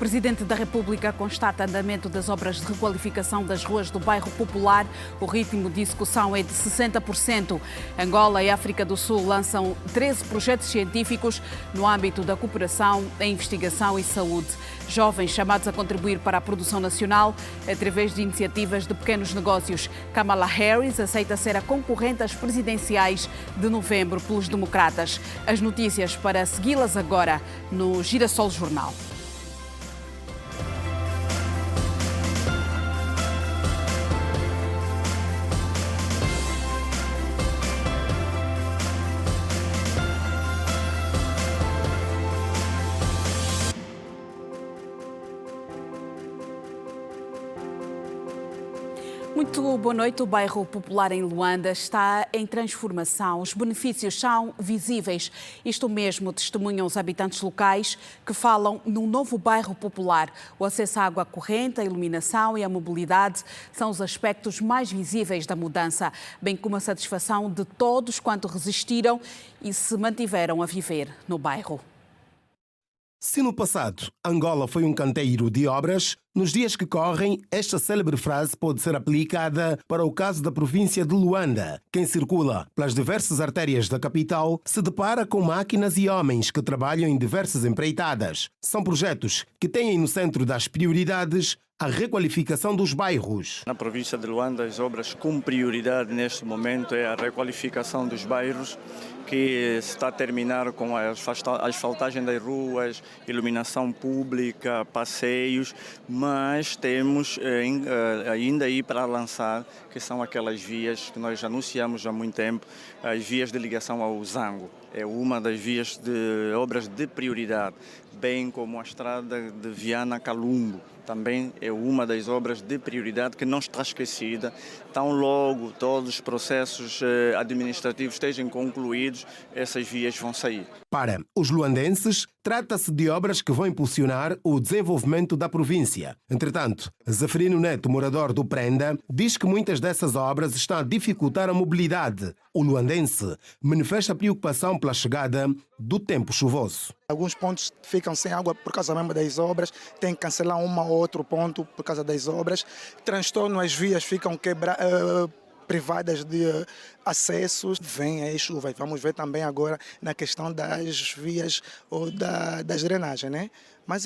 Presidente da República constata andamento das obras de requalificação das ruas do bairro Popular. O ritmo de execução é de 60%. Angola e África do Sul lançam 13 projetos científicos no âmbito da cooperação, da investigação e saúde. Jovens chamados a contribuir para a produção nacional através de iniciativas de pequenos negócios. Kamala Harris aceita ser a concorrente às presidenciais de novembro pelos democratas. As notícias para segui-las agora no Girassol Jornal. Muito boa noite. O bairro Popular em Luanda está em transformação. Os benefícios são visíveis. Isto mesmo testemunham os habitantes locais que falam num novo bairro popular. O acesso à água corrente, a iluminação e a mobilidade são os aspectos mais visíveis da mudança, bem como a satisfação de todos quanto resistiram e se mantiveram a viver no bairro. Se no passado Angola foi um canteiro de obras, nos dias que correm, esta célebre frase pode ser aplicada para o caso da província de Luanda. Quem circula pelas diversas artérias da capital se depara com máquinas e homens que trabalham em diversas empreitadas. São projetos que têm no centro das prioridades a requalificação dos bairros. Na província de Luanda, as obras com prioridade neste momento é a requalificação dos bairros, que se está a terminar com a asfaltagem das ruas, iluminação pública, passeios, mas temos ainda aí para lançar, que são aquelas vias que nós anunciamos há muito tempo, as vias de ligação ao Zango. É uma das vias de obras de prioridade, bem como a estrada de Viana-Calumbo. Também é uma das obras de prioridade que não está esquecida. Tão logo todos os processos administrativos estejam concluídos, essas vias vão sair. Para os luandenses, trata-se de obras que vão impulsionar o desenvolvimento da província. Entretanto, Zeferino Neto, morador do Prenda, diz que muitas dessas obras estão a dificultar a mobilidade. O luandense manifesta preocupação pela chegada do tempo chuvoso. Alguns pontos ficam sem água por causa mesmo das obras, tem que cancelar um ou outro ponto por causa das obras. Transtorno, as vias ficam privadas de acessos. Vem aí chuva. Vamos ver também agora na questão das vias ou das drenagens, né? Mas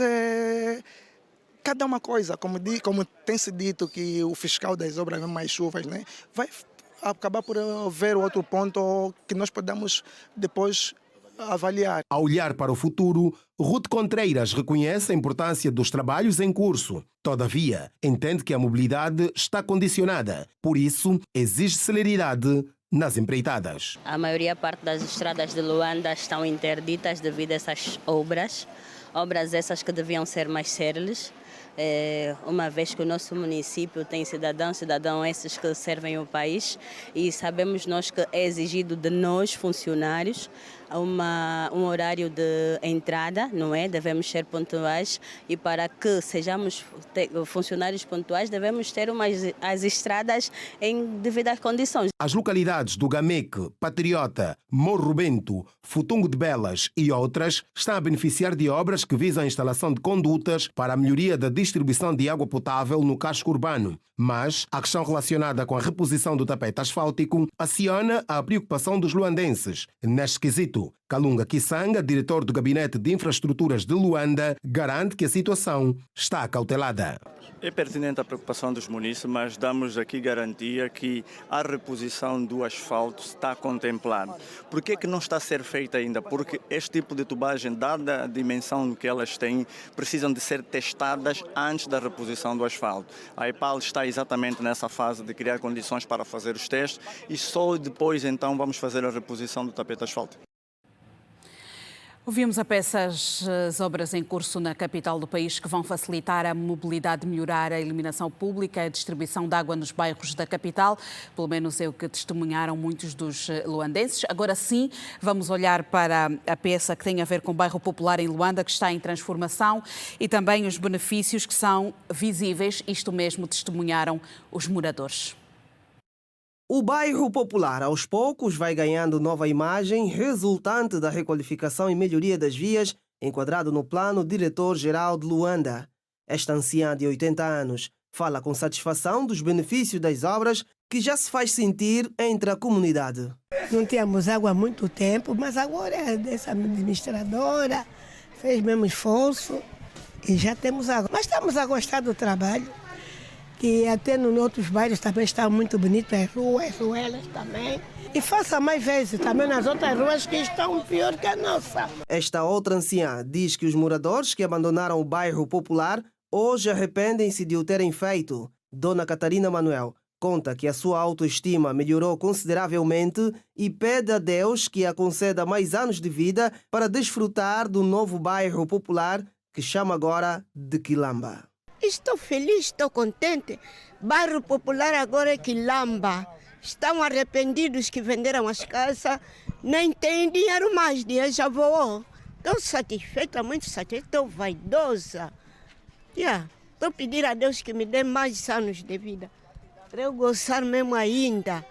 cada uma coisa, como tem se dito que o fiscal das obras, mais chuvas, né, vai acabar por ver outro ponto que nós podemos depois avaliar. Ao olhar para o futuro, Ruth Contreiras reconhece a importância dos trabalhos em curso. Todavia, entende que a mobilidade está condicionada. Por isso, exige celeridade nas empreitadas. A maioria parte das estradas de Luanda estão interditas devido a essas obras. Obras essas que deviam ser mais céleres. Uma vez que o nosso município tem cidadãos esses que servem o país, e sabemos nós que é exigido de nós, funcionários, um horário de entrada, não é? Devemos ser pontuais, e para que sejamos funcionários pontuais devemos ter as estradas em devidas condições. As localidades do Gameque, Patriota, Morro Bento, Futungo de Belas e outras estão a beneficiar de obras que visam a instalação de condutas para a melhoria da distribuição de água potável no casco urbano. Mas a questão relacionada com a reposição do tapete asfáltico aciona a preocupação dos luandenses. Neste quesito, Kalunga Kisanga, diretor do Gabinete de Infraestruturas de Luanda, garante que a situação está acautelada. É pertinente a preocupação dos munícipes, mas damos aqui garantia que a reposição do asfalto está contemplada. Por que não está a ser feita ainda? Porque este tipo de tubagem, dada a dimensão que elas têm, precisam de ser testadas antes da reposição do asfalto. A EPAL está exatamente nessa fase de criar condições para fazer os testes e só depois então vamos fazer a reposição do tapete asfáltico. Ouvimos a peça as obras em curso na capital do país que vão facilitar a mobilidade, melhorar a iluminação pública, a distribuição de água nos bairros da capital. Pelo menos é o que testemunharam muitos dos luandenses. Agora sim, vamos olhar para a peça que tem a ver com o bairro Popular em Luanda, que está em transformação, e também os benefícios que são visíveis. Isto mesmo testemunharam os moradores. O bairro Popular, aos poucos, vai ganhando nova imagem resultante da requalificação e melhoria das vias enquadrado no plano diretor-geral de Luanda. Esta anciã de 80 anos fala com satisfação dos benefícios das obras que já se faz sentir entre a comunidade. Não tínhamos água há muito tempo, mas agora essa administradora fez mesmo esforço e já temos água. Mas estamos a gostar do trabalho, que até nos outros bairros também está muito bonito, as ruelas também. E faça mais vezes também nas outras ruas que estão pior que a nossa. Esta outra anciã diz que os moradores que abandonaram o bairro Popular hoje arrependem-se de o terem feito. Dona Catarina Manuel conta que a sua autoestima melhorou consideravelmente e pede a Deus que a conceda mais anos de vida para desfrutar do novo bairro Popular, que chama agora de Quilamba. Estou feliz, estou contente. Bairro Popular agora é Quilamba. Estão arrependidos que venderam as casas, nem têm dinheiro mais, dinheiro já voou. Estou satisfeita, muito satisfeita, estou vaidosa. Estou pedindo a Deus que me dê mais anos de vida, para eu gozar mesmo ainda.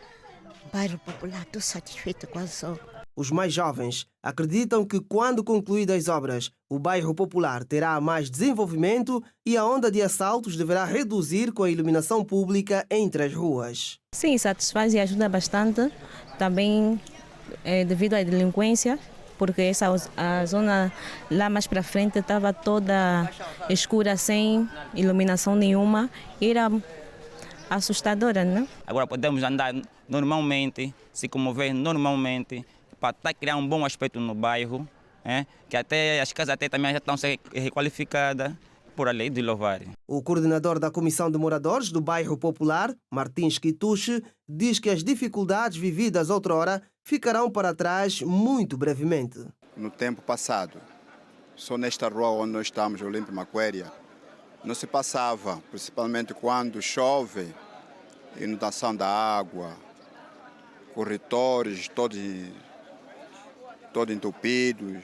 Bairro Popular, estou satisfeita com a obra. Os mais jovens acreditam que, quando concluídas as obras, o bairro Popular terá mais desenvolvimento e a onda de assaltos deverá reduzir com a iluminação pública entre as ruas. Sim, satisfaz e ajuda bastante, também devido à delinquência, porque a zona lá mais para frente estava toda escura, sem iluminação nenhuma, era assustadora, né? Agora podemos andar normalmente, se comover normalmente, para criar um bom aspecto no bairro, que até as casas também já estão sendo requalificadas por a lei de louvar. O coordenador da Comissão de Moradores do Bairro Popular, Martins Quituche, diz que as dificuldades vividas outrora ficarão para trás muito brevemente. No tempo passado, só nesta rua onde nós estamos, Olímpio Maquéria, não se passava, principalmente quando chove, inundação da água, corredores todos entupidos.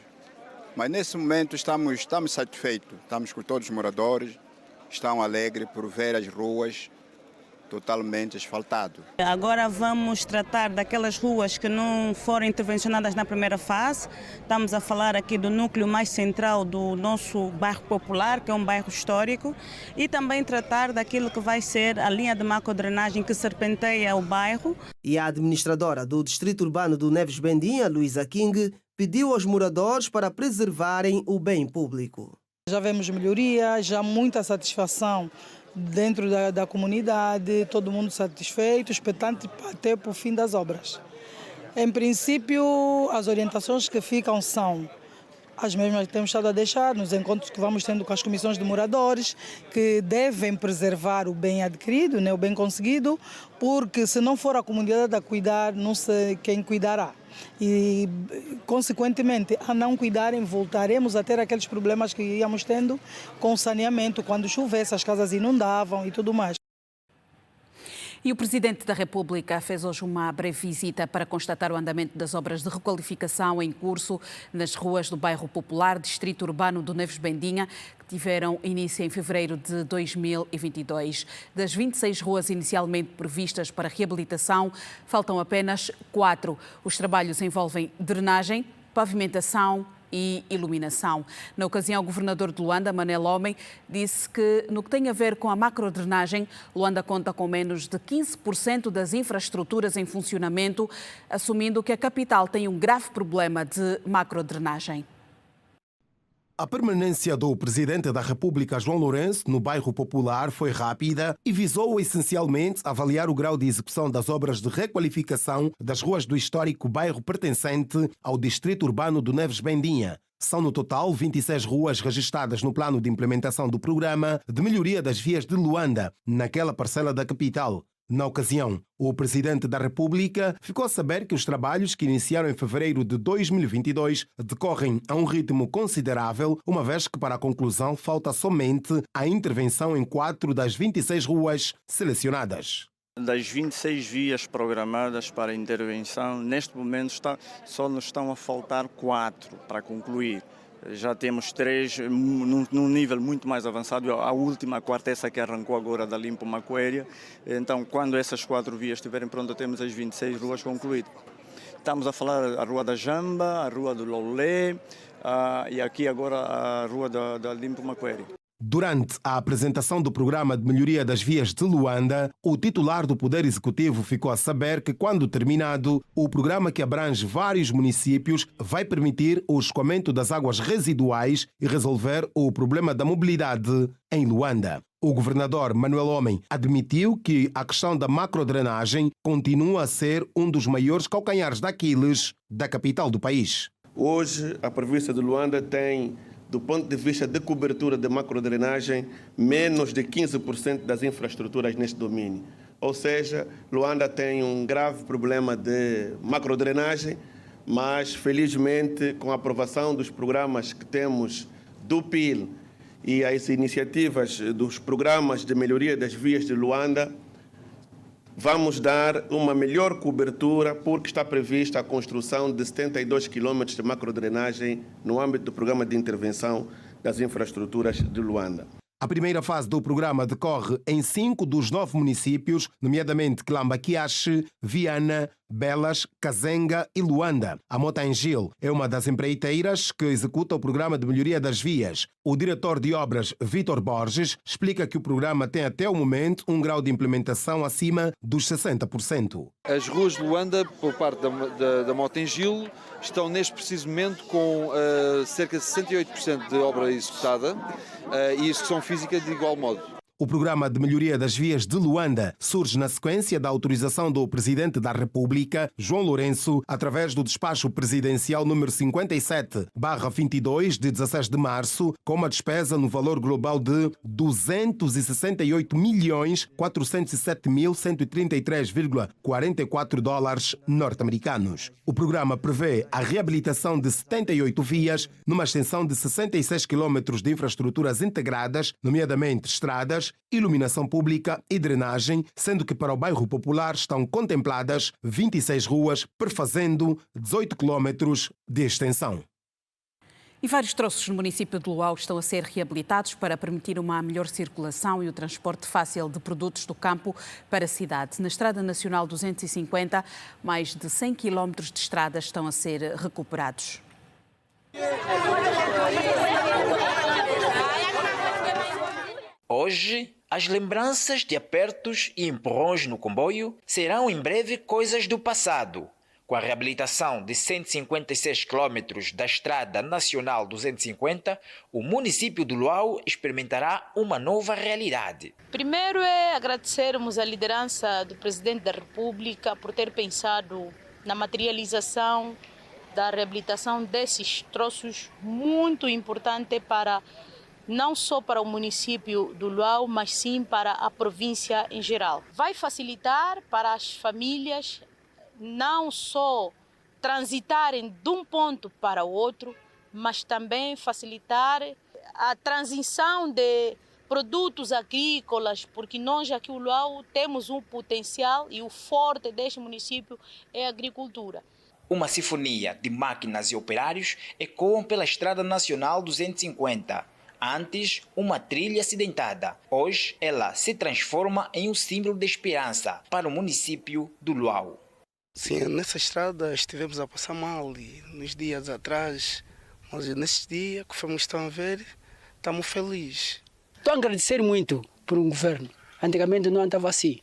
Mas nesse momento estamos satisfeitos, estamos com todos os moradores, estão alegres por ver as ruas totalmente asfaltadas. Agora vamos tratar daquelas ruas que não foram intervencionadas na primeira fase. Estamos a falar aqui do núcleo mais central do nosso bairro Popular, que é um bairro histórico, e também tratar daquilo que vai ser a linha de macrodrenagem que serpenteia o bairro. E a administradora do Distrito Urbano do Neves Bendinha, Luísa King, pediu aos moradores para preservarem o bem público. Já vemos melhoria, já muita satisfação dentro da comunidade, todo mundo satisfeito, expectante até para o fim das obras. Em princípio, as orientações que ficam são as mesmas que temos estado a deixar nos encontros que vamos tendo com as comissões de moradores, que devem preservar o bem adquirido, o bem conseguido, porque se não for a comunidade a cuidar, não sei quem cuidará. E, consequentemente, a não cuidarem, voltaremos a ter aqueles problemas que íamos tendo com o saneamento, quando chovesse, as casas inundavam e tudo mais. E o Presidente da República fez hoje uma breve visita para constatar o andamento das obras de requalificação em curso nas ruas do bairro Popular, Distrito Urbano do Neves Bendinha, que tiveram início em fevereiro de 2022. Das 26 ruas inicialmente previstas para reabilitação, faltam apenas 4. Os trabalhos envolvem drenagem, pavimentação e iluminação. Na ocasião, o governador de Luanda, Manel Homem, disse que, no que tem a ver com a macrodrenagem, Luanda conta com menos de 15% das infraestruturas em funcionamento, assumindo que a capital tem um grave problema de macrodrenagem. A permanência do Presidente da República, João Lourenço, no bairro Popular foi rápida e visou essencialmente avaliar o grau de execução das obras de requalificação das ruas do histórico bairro pertencente ao Distrito Urbano do Neves Bendinha. São no total 26 ruas registradas no plano de implementação do programa de melhoria das vias de Luanda, naquela parcela da capital. Na ocasião, o Presidente da República ficou a saber que os trabalhos que iniciaram em fevereiro de 2022 decorrem a um ritmo considerável, uma vez que para a conclusão falta somente a intervenção em 4 das 26 ruas selecionadas. Das 26 vias programadas para intervenção, neste momento só nos estão a faltar 4 para concluir. Já temos 3 num nível muito mais avançado. A última, a quarta, essa que arrancou agora da Limpo Maquéria. Então, quando essas 4 vias estiverem prontas, temos as 26 ruas concluídas. Estamos a falar a Rua da Jamba, a Rua do Lolé e aqui agora a Rua da Limpo Maqueri. Durante a apresentação do programa de melhoria das vias de Luanda, o titular do Poder Executivo ficou a saber que, quando terminado, o programa, que abrange vários municípios, vai permitir o escoamento das águas residuais e resolver o problema da mobilidade em Luanda. O governador Manuel Homem admitiu que a questão da macrodrenagem continua a ser um dos maiores calcanhares daqueles da capital do país. Hoje, a província de Luanda tem, do ponto de vista de cobertura de macrodrenagem, menos de 15% das infraestruturas neste domínio. Ou seja, Luanda tem um grave problema de macrodrenagem, mas felizmente com a aprovação dos programas que temos do PIL e as iniciativas dos programas de melhoria das vias de Luanda, vamos dar uma melhor cobertura, porque está prevista a construção de 72 quilômetros de macrodrenagem no âmbito do programa de intervenção das infraestruturas de Luanda. A primeira fase do programa decorre em 5 dos 9 municípios, nomeadamente Quilamba-Quiache, Viana, Belas, Kazenga e Luanda. A Motangil é uma das empreiteiras que executa o programa de melhoria das vias. O diretor de obras, Vítor Borges, explica que o programa tem até o momento um grau de implementação acima dos 60%. As ruas de Luanda, por parte da Motangil, estão neste preciso momento com cerca de 68% de obra executada e execução física de igual modo. O programa de melhoria das vias de Luanda surge na sequência da autorização do Presidente da República, João Lourenço, através do despacho presidencial número 57/22 de 16 de março, com uma despesa no valor global de 268.407.133,44 dólares norte-americanos. O programa prevê a reabilitação de 78 vias, numa extensão de 66 quilômetros de infraestruturas integradas, nomeadamente estradas, iluminação pública e drenagem, sendo que para o bairro Popular estão contempladas 26 ruas, perfazendo 18 quilômetros de extensão. E vários troços no município de Luau estão a ser reabilitados para permitir uma melhor circulação e o transporte fácil de produtos do campo para a cidade. Na Estrada Nacional 250, mais de 100 quilómetros de estradas estão a ser recuperados. Hoje, as lembranças de apertos e empurrões no comboio serão em breve coisas do passado. Com a reabilitação de 156 quilômetros da Estrada Nacional 250, o município de Luau experimentará uma nova realidade. Primeiro é agradecermos a liderança do Presidente da República por ter pensado na materialização da reabilitação desses troços muito importante para não só para o município do Luau, mas sim para a província em geral. Vai facilitar para as famílias não só transitarem de um ponto para o outro, mas também facilitar a transição de produtos agrícolas, porque nós aqui no Luau temos um potencial e o forte deste município é a agricultura. Uma sinfonia de máquinas e operários ecoam pela Estrada Nacional 250. Antes, uma trilha acidentada. Hoje, ela se transforma em um símbolo de esperança para o município do Luau. Sim, nessa estrada estivemos a passar mal e nos dias atrás, mas nesses dias, conforme estão a ver, estamos felizes. Estou a agradecer muito por um governo. Antigamente não andava assim.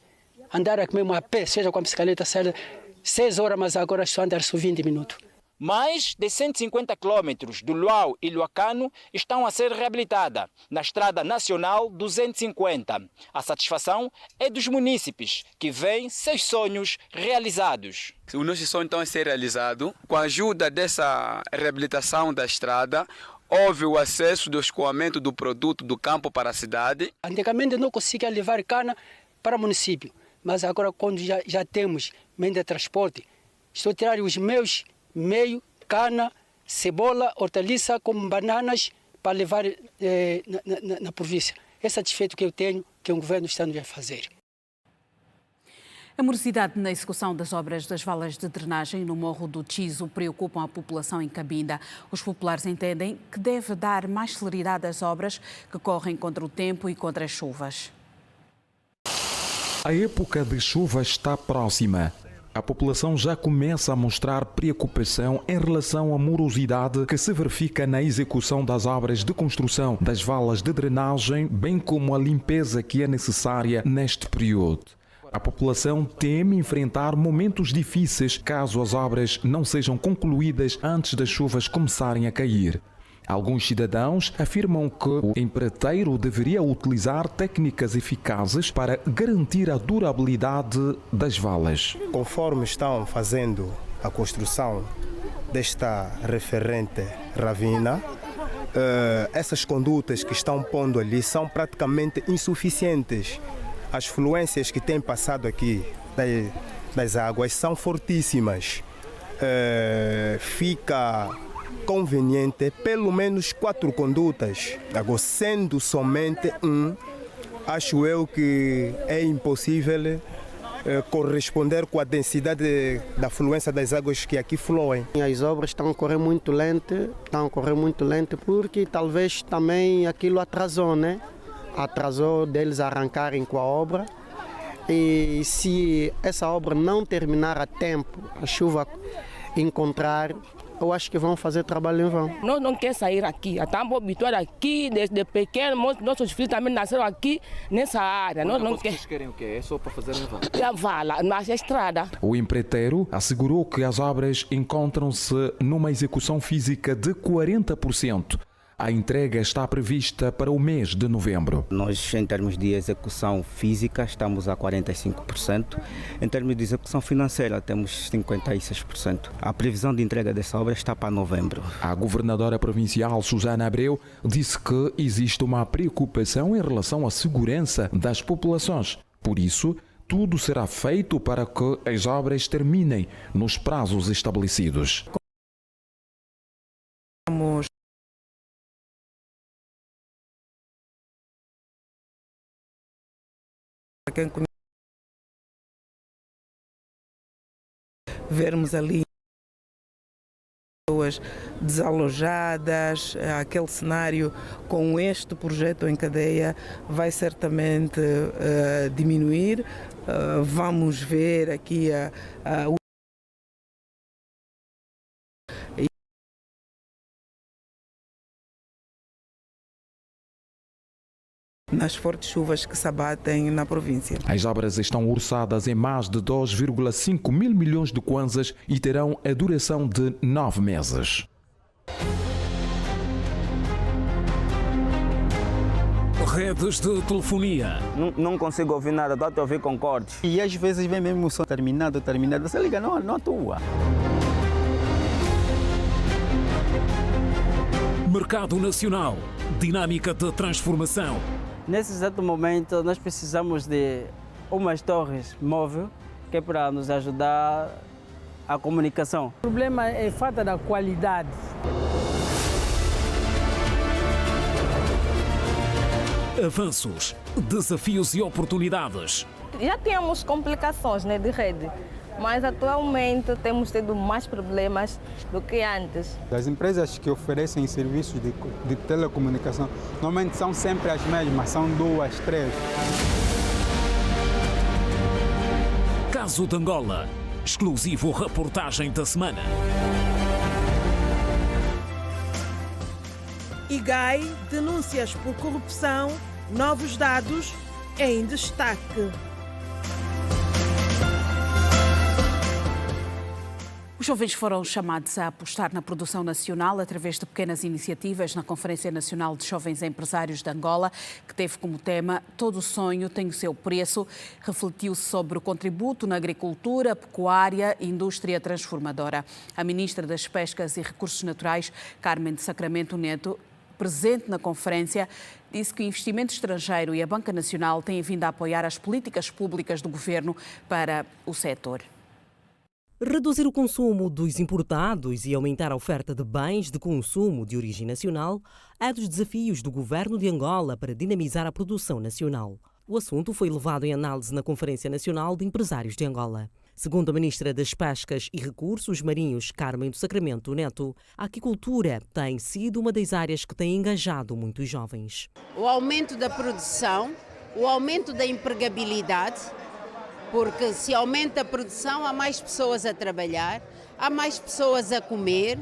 Andar aqui mesmo a pé, seja com a bicicleta, seja 6 horas, mas agora estou a andar só 20 minutos. Mais de 150 quilômetros do Luau e Luacano estão a ser reabilitados na Estrada Nacional 250. A satisfação é dos munícipes que veem seus sonhos realizados. O nosso sonho então é ser realizado. Com a ajuda dessa reabilitação da estrada, houve o acesso do escoamento do produto do campo para a cidade. Antigamente não conseguia levar cana para o município, mas agora quando já temos meio de transporte, estou a tirar os meus meio, cana, cebola, hortaliça, como bananas, para levar na província. É satisfeito que eu tenho, que o governo está a fazer. A morosidade na execução das obras das valas de drenagem no Morro do Tiso preocupam a população em Cabinda. Os populares entendem que deve dar mais celeridade às obras que correm contra o tempo e contra as chuvas. A época de chuva está próxima. a população já começa a mostrar preocupação em relação à morosidade que se verifica na execução das obras de construção das valas de drenagem, bem como a limpeza que é necessária neste período. A população teme enfrentar momentos difíceis caso as obras não sejam concluídas antes das chuvas começarem a cair. Alguns cidadãos afirmam que o empreiteiro deveria utilizar técnicas eficazes para garantir a durabilidade das valas. Conforme estão fazendo a construção desta referente ravina, essas condutas que estão pondo ali são praticamente insuficientes. As fluências que têm passado aqui das águas são fortíssimas. Fica conveniente pelo menos 4 condutas. Agora, sendo somente acho eu que é impossível corresponder com a densidade da fluência das águas que aqui fluem. As obras estão a correr muito lento, porque talvez também aquilo atrasou, né? Atrasou deles arrancarem com a obra. E se essa obra não terminar a tempo, a chuva encontrar, eu acho que vão fazer trabalho em vão. Nós não queremos sair aqui, estamos habituados aqui, desde pequeno, nossos filhos também nasceram aqui nessa área. Nós não querem o quê? É só para fazer em vão? A vala, mas a estrada. O empreiteiro assegurou que as obras encontram-se numa execução física de 40%. A entrega está prevista para o mês de novembro. Nós, em termos de execução física, estamos a 45%. Em termos de execução financeira, temos 56%. A previsão de entrega dessa obra está para novembro. A governadora provincial, Susana Abreu, disse que existe uma preocupação em relação à segurança das populações. Por isso, tudo será feito para que as obras terminem nos prazos estabelecidos. Vermos ali pessoas desalojadas, aquele cenário com este projeto em cadeia vai certamente diminuir. Vamos ver aqui nas fortes chuvas que se abatem na província. As obras estão orçadas em mais de 2,5 mil milhões de kwanzas e terão a duração de 9 meses. Redes de telefonia. Não consigo ouvir nada, estou a ouvir com cortes. E às vezes vem mesmo o som terminado, você liga, não atua. Mercado nacional, dinâmica de transformação. Nesse exato momento, nós precisamos de umas torres móveis que é para nos ajudar a comunicação. O problema é a falta da qualidade. Avanços, desafios e oportunidades. Já tínhamos complicações, né, de rede, mas atualmente temos tido mais problemas do que antes. As empresas que oferecem serviços de telecomunicação normalmente são sempre as mesmas, são 2, 3. Caso de Angola, exclusivo reportagem da semana. IGAI, denúncias por corrupção, novos dados em destaque. Os jovens foram chamados a apostar na produção nacional através de pequenas iniciativas na Conferência Nacional de Jovens Empresários de Angola, que teve como tema "Todo sonho tem o seu preço". Refletiu-se sobre o contributo na agricultura, pecuária e indústria transformadora. A ministra das Pescas e Recursos Naturais, Carmen de Sacramento Neto, presente na conferência, disse que o investimento estrangeiro e a Banca Nacional têm vindo a apoiar as políticas públicas do governo para o setor. Reduzir o consumo dos importados e aumentar a oferta de bens de consumo de origem nacional é dos desafios do governo de Angola para dinamizar a produção nacional. O assunto foi levado em análise na Conferência Nacional de Empresários de Angola. Segundo a ministra das Pescas e Recursos Marinhos, Carmen do Sacramento Neto, a aquicultura tem sido uma das áreas que tem engajado muitos jovens. O aumento da produção, o aumento da empregabilidade porque se aumenta a produção, há mais pessoas a trabalhar, há mais pessoas a comer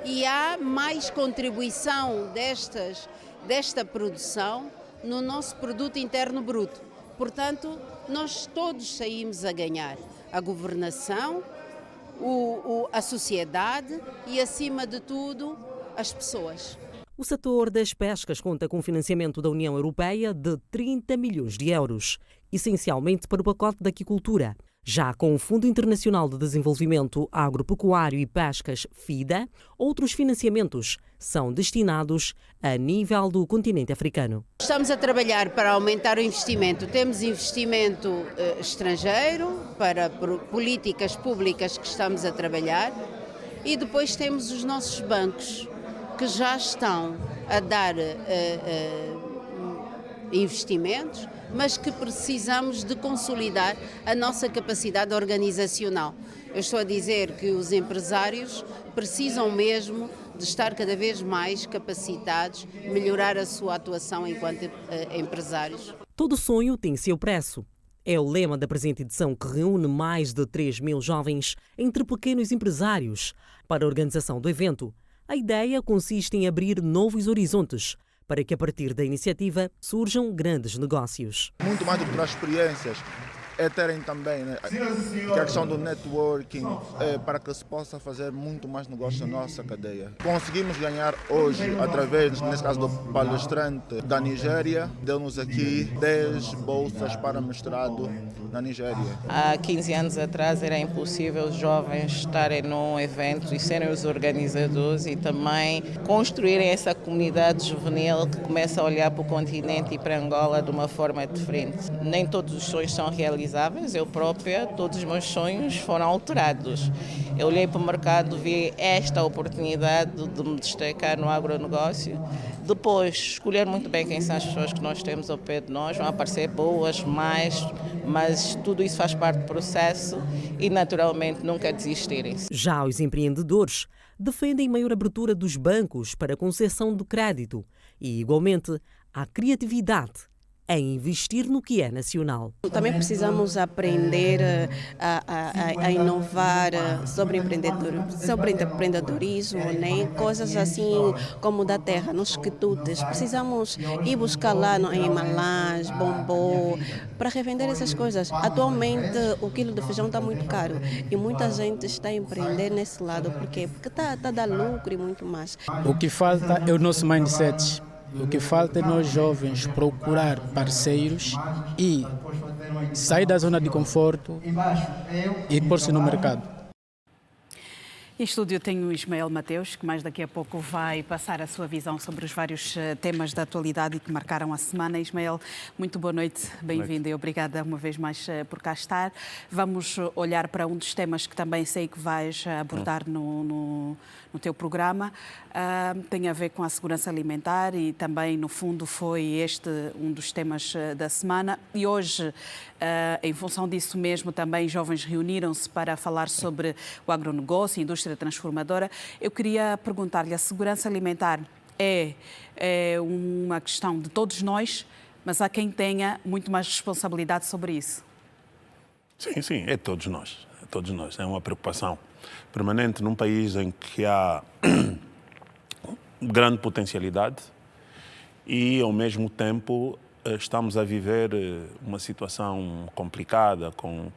e há mais contribuição desta produção no nosso produto interno bruto. Portanto, nós todos saímos a ganhar. A governação, a sociedade e, acima de tudo, as pessoas. O setor das pescas conta com financiamento da União Europeia de 30 milhões de euros, essencialmente para o pacote da aquicultura. Já com o Fundo Internacional de Desenvolvimento Agropecuário e Pescas, FIDA, outros financiamentos são destinados a nível do continente africano. Estamos a trabalhar para aumentar o investimento. Temos investimento estrangeiro para políticas públicas que estamos a trabalhar e depois temos os nossos bancos que já estão a dar investimentos, mas que precisamos de consolidar a nossa capacidade organizacional. Eu estou a dizer que os empresários precisam mesmo de estar cada vez mais capacitados, melhorar a sua atuação enquanto empresários. Todo sonho tem seu preço. É o lema da presente edição, que reúne mais de 3.000 jovens entre pequenos empresários. Para a organização do evento, a ideia consiste em abrir novos horizontes, para que a partir da iniciativa surjam grandes negócios. Muito mais do que as experiências, é terem também, né, a questão do networking, para que se possa fazer muito mais negócios na nossa cadeia. Conseguimos ganhar hoje, através, nesse caso do palestrante da Nigéria, deu-nos aqui 10 bolsas para mestrado na Nigéria. Há 15 anos atrás era impossível os jovens estarem num evento e serem os organizadores e também construírem essa comunidade juvenil que começa a olhar para o continente e para Angola de uma forma diferente. Nem todos os sonhos são realizáveis. Eu própria, todos os meus sonhos foram alterados. Eu olhei para o mercado, vi esta oportunidade de me destacar no agronegócio. Depois, escolher muito bem quem são as pessoas que nós temos ao pé de nós. Vão aparecer boas, mais, mas tudo isso faz parte do processo e, naturalmente, nunca desistirem. Já os empreendedores defendem maior abertura dos bancos para concessão de crédito e, igualmente, a criatividade em investir no que é nacional. Também precisamos aprender a inovar sobre empreendedorismo, né? Coisas assim como da terra, nos quitutes. Precisamos ir buscar lá em Malás, Bombô, para revender essas coisas. Atualmente o quilo de feijão está muito caro e muita gente está a empreender nesse lado. Por quê? Porque está a dar lucro e muito mais. O que falta é o nosso mindset. O que falta é nós jovens procurar parceiros e sair da zona de conforto e pôr-se no mercado. Em estúdio tenho o Ismael Mateus, que mais daqui a pouco vai passar a sua visão sobre os vários temas da atualidade que marcaram a semana. Ismael, muito boa noite, bem-vindo e obrigada uma vez mais por cá estar. Vamos olhar para um dos temas que também sei que vais abordar no teu programa. Tem a ver com a segurança alimentar e também, no fundo, foi este um dos temas da semana. E hoje, em função disso mesmo, também jovens reuniram-se para falar sobre o agronegócio, a indústria transformadora. Eu queria perguntar-lhe, a segurança alimentar é uma questão de todos nós, mas há quem tenha muito mais responsabilidade sobre isso. Sim, é todos nós. É todos nós. É uma preocupação permanente num país em que há grande potencialidade e, ao mesmo tempo, estamos a viver uma situação complicada, com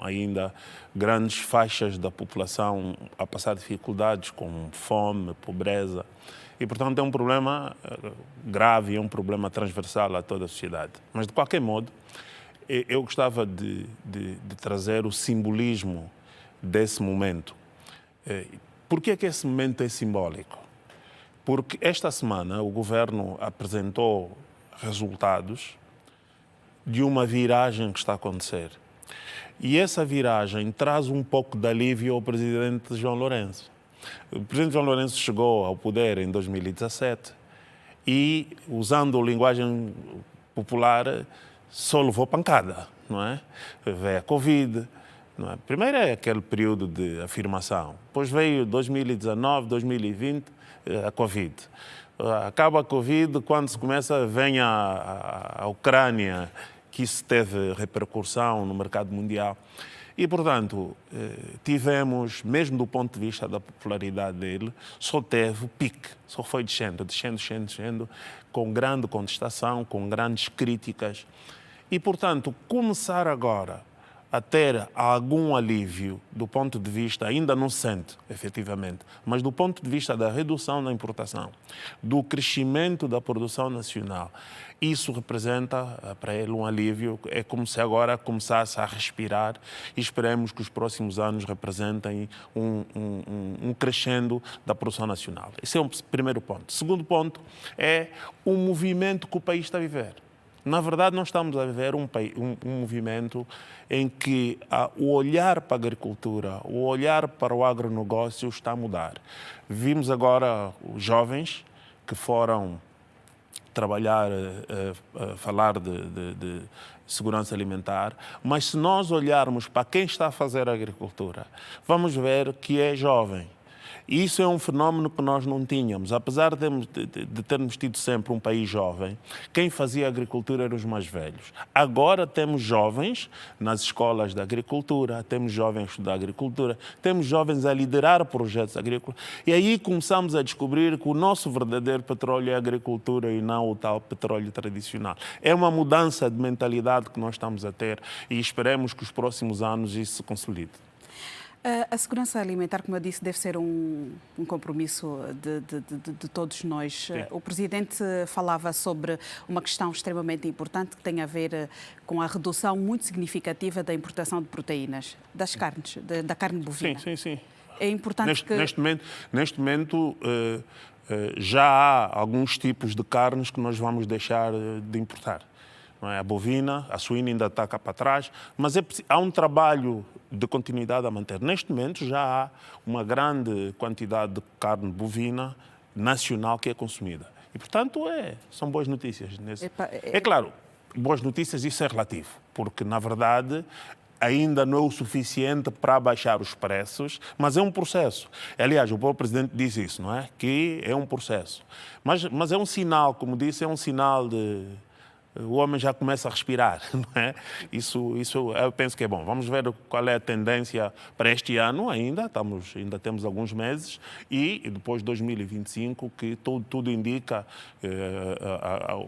ainda grandes faixas da população a passar dificuldades, com fome, pobreza. E, portanto, é um problema grave, é um problema transversal a toda a sociedade. Mas, de qualquer modo, eu gostava de trazer o simbolismo desse momento. Por que é que esse momento é simbólico? Porque esta semana o governo apresentou resultados de uma viragem que está a acontecer. E essa viragem traz um pouco de alívio ao presidente João Lourenço. O presidente João Lourenço chegou ao poder em 2017 e, usando a linguagem popular, só levou pancada, não é? Veio a Covid, não é? Primeiro é aquele período de afirmação, depois veio 2019, 2020, a Covid. Acaba a Covid, quando se começa, vem a Ucrânia, que isso teve repercussão no mercado mundial. E, portanto, tivemos, mesmo do ponto de vista da popularidade dele, só teve o pique, só foi descendo, com grande contestação, com grandes críticas. E, portanto, começar agora a ter algum alívio do ponto de vista, ainda não se sente, efetivamente, mas do ponto de vista da redução da importação, do crescimento da produção nacional, isso representa para ele um alívio. É como se agora começasse a respirar e esperemos que os próximos anos representem um crescendo da produção nacional. Esse é o primeiro ponto. Segundo ponto é o movimento que o país está a viver. Na verdade, nós estamos a viver um movimento em que o olhar para a agricultura, o olhar para o agronegócio está a mudar. Vimos agora os jovens que foram trabalhar, falar de segurança alimentar, mas se nós olharmos para quem está a fazer a agricultura, vamos ver que é jovem. E isso é um fenómeno que nós não tínhamos. Apesar de termos tido sempre um país jovem, quem fazia agricultura eram os mais velhos. Agora temos jovens nas escolas de agricultura, temos jovens a estudar agricultura, temos jovens a liderar projetos agrícolas. E aí começamos a descobrir que o nosso verdadeiro petróleo é a agricultura e não o tal petróleo tradicional. É uma mudança de mentalidade que nós estamos a ter e esperemos que os próximos anos isso se consolide. A segurança alimentar, como eu disse, deve ser um compromisso de todos nós. Sim. O Presidente falava sobre uma questão extremamente importante que tem a ver com a redução muito significativa da importação de proteínas, das carnes, da carne bovina. Sim. É importante Neste momento já há alguns tipos de carnes que nós vamos deixar de importar. Não é? A bovina, a suína ainda está cá para trás, mas há um trabalho de continuidade a manter. Neste momento já há uma grande quantidade de carne bovina nacional que é consumida. E, portanto, são boas notícias. É claro, boas notícias, isso é relativo, porque, na verdade, ainda não é o suficiente para baixar os preços, mas é um processo. Aliás, o próprio Presidente disse isso, não é? Que é um processo. Mas é um sinal, como disse, é um sinal de... O homem já começa a respirar, não é? Isso eu penso que é bom. Vamos ver qual é a tendência para este ano ainda temos alguns meses, e depois de 2025, que tudo indica,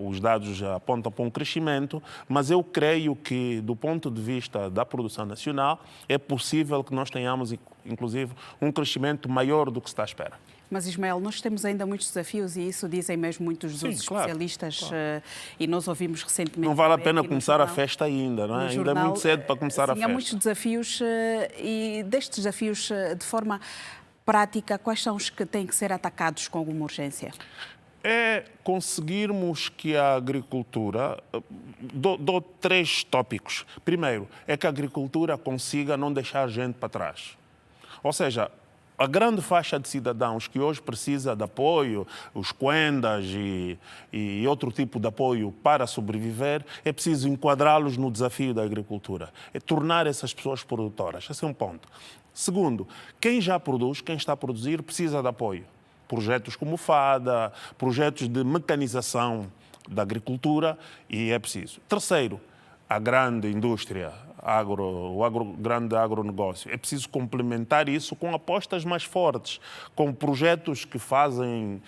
os dados já apontam para um crescimento, mas eu creio que, do ponto de vista da produção nacional, é possível que nós tenhamos, inclusive, um crescimento maior do que se está à espera. Mas, Ismael, nós temos ainda muitos desafios e isso dizem mesmo muitos dos especialistas. Claro. E nós ouvimos recentemente... Não vale a pena começar a festa ainda, não é? Ainda é muito cedo para começar a festa. Há muitos desafios e destes desafios, de forma prática, quais são os que têm que ser atacados com alguma urgência? É conseguirmos que a agricultura... Dou 3 tópicos. Primeiro, é que a agricultura consiga não deixar gente para trás. Ou seja, a grande faixa de cidadãos que hoje precisa de apoio, os quendas e outro tipo de apoio para sobreviver, é preciso enquadrá-los no desafio da agricultura. É tornar essas pessoas produtoras. Esse é um ponto. Segundo, quem já produz, quem está a produzir, precisa de apoio. Projetos como o FADA, projetos de mecanização da agricultura, e é preciso. Terceiro, a grande indústria, grande agronegócio. É preciso complementar isso com apostas mais fortes, com projetos que fazem,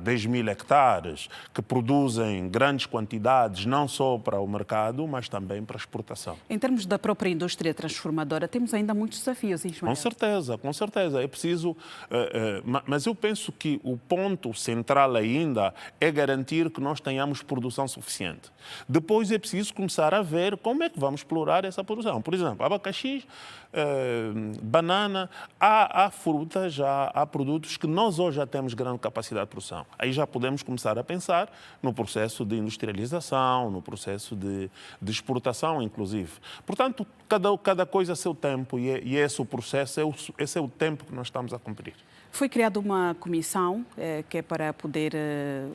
10 mil hectares, que produzem grandes quantidades, não só para o mercado, mas também para a exportação. Em termos da própria indústria transformadora, temos ainda muitos desafios, Ismael. Com certeza. É preciso... mas eu penso que o ponto central ainda é garantir que nós tenhamos produção suficiente. Depois é preciso começar a ver como é que vamos explorar essa produção. Por exemplo, abacaxi, banana, há frutas, há produtos que nós hoje já temos grande capacidade de produção. Aí já podemos começar a pensar no processo de industrialização, no processo de exportação, inclusive. Portanto, cada coisa a seu tempo, e esse é o processo, esse é o tempo que nós estamos a cumprir. Foi criada uma comissão que é para poder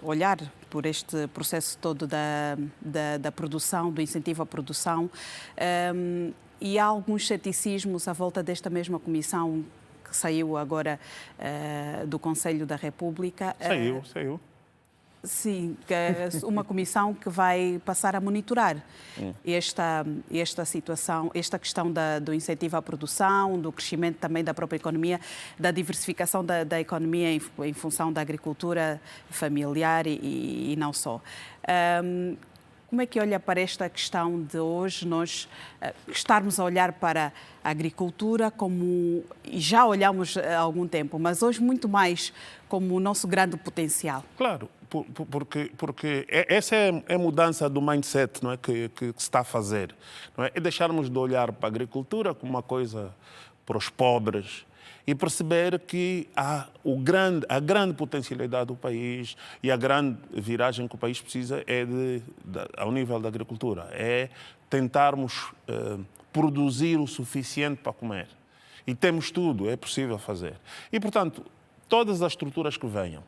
olhar por este processo todo da produção, do incentivo à produção, e há alguns ceticismos à volta desta mesma comissão que saiu agora do Conselho da República. Saiu. Sim, que é uma comissão que vai passar a monitorar esta situação, esta questão do incentivo à produção, do crescimento também da própria economia, da diversificação da economia em função da agricultura familiar e não só. Como é que olha para esta questão de hoje nós estarmos a olhar para a agricultura como, e já olhamos há algum tempo, mas hoje muito mais como o nosso grande potencial? Claro, porque essa é a mudança do mindset, não é, que se está a fazer. Não é? É deixarmos de olhar para a agricultura como uma coisa para os pobres, e perceber que a grande potencialidade do país e a grande viragem que o país precisa é ao nível da agricultura, é tentarmos produzir o suficiente para comer. E temos tudo, é possível fazer. E, portanto, todas as estruturas que venham,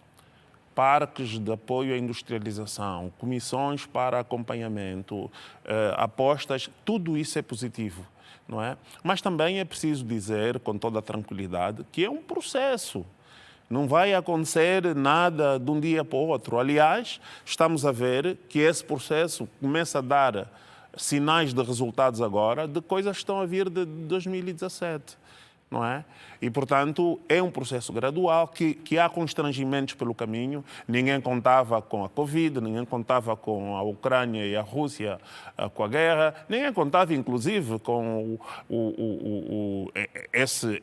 parques de apoio à industrialização, comissões para acompanhamento, apostas, tudo isso é positivo. Não é? Mas também é preciso dizer, com toda a tranquilidade, que é um processo. Não vai acontecer nada de um dia para o outro. Aliás, estamos a ver que esse processo começa a dar sinais de resultados agora de coisas que estão a vir de 2017. Não é? E, portanto, é um processo gradual que há constrangimentos pelo caminho. Ninguém contava com a Covid, ninguém contava com a Ucrânia e a Rússia com a guerra, ninguém contava, inclusive, com esse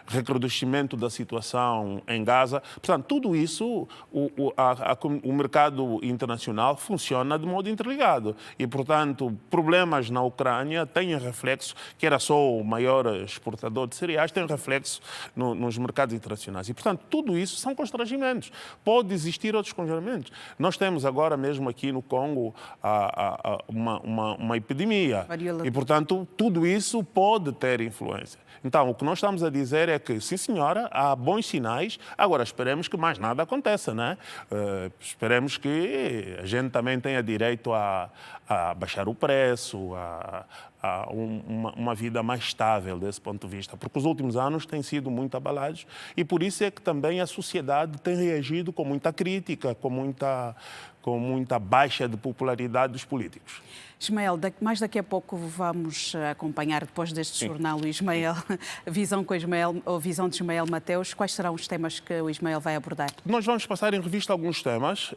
recrudescimento da situação em Gaza. Portanto, tudo isso, o mercado internacional funciona de modo interligado. E, portanto, problemas na Ucrânia têm reflexo, que era só o maior exportador de cereais, tem reflexo nos mercados internacionais. E, portanto, tudo isso são constrangimentos. Pode existir outros constrangimentos. Nós temos agora mesmo aqui no Congo uma epidemia. E, portanto, tudo isso pode ter influência. Então, o que nós estamos a dizer é que, sim senhora, há bons sinais, agora esperemos que mais nada aconteça, não é? Esperemos que a gente também tenha direito a baixar o preço, a uma vida mais estável desse ponto de vista, porque os últimos anos têm sido muito abalados e por isso é que também a sociedade tem reagido com muita crítica, com muita baixa de popularidade dos políticos. Ismael, mais daqui a pouco vamos acompanhar, depois deste jornal, o Ismael, a visão de Ismael Mateus. Quais serão os temas que o Ismael vai abordar? Nós vamos passar em revista alguns temas.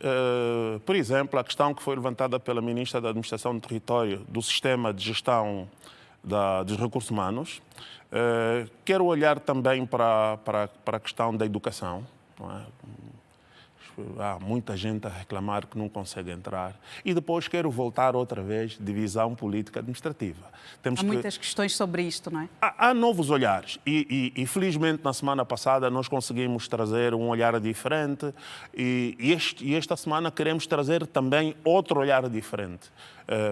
Por exemplo, a questão que foi levantada pela Ministra da Administração do Território do sistema de gestão dos recursos humanos. Quero olhar também para a questão da educação. Não é? Há muita gente a reclamar que não consegue entrar. E depois quero voltar outra vez, divisão política administrativa. Há muitas questões sobre isto, não é? Há novos olhares e felizmente na semana passada nós conseguimos trazer um olhar diferente e esta semana queremos trazer também outro olhar diferente.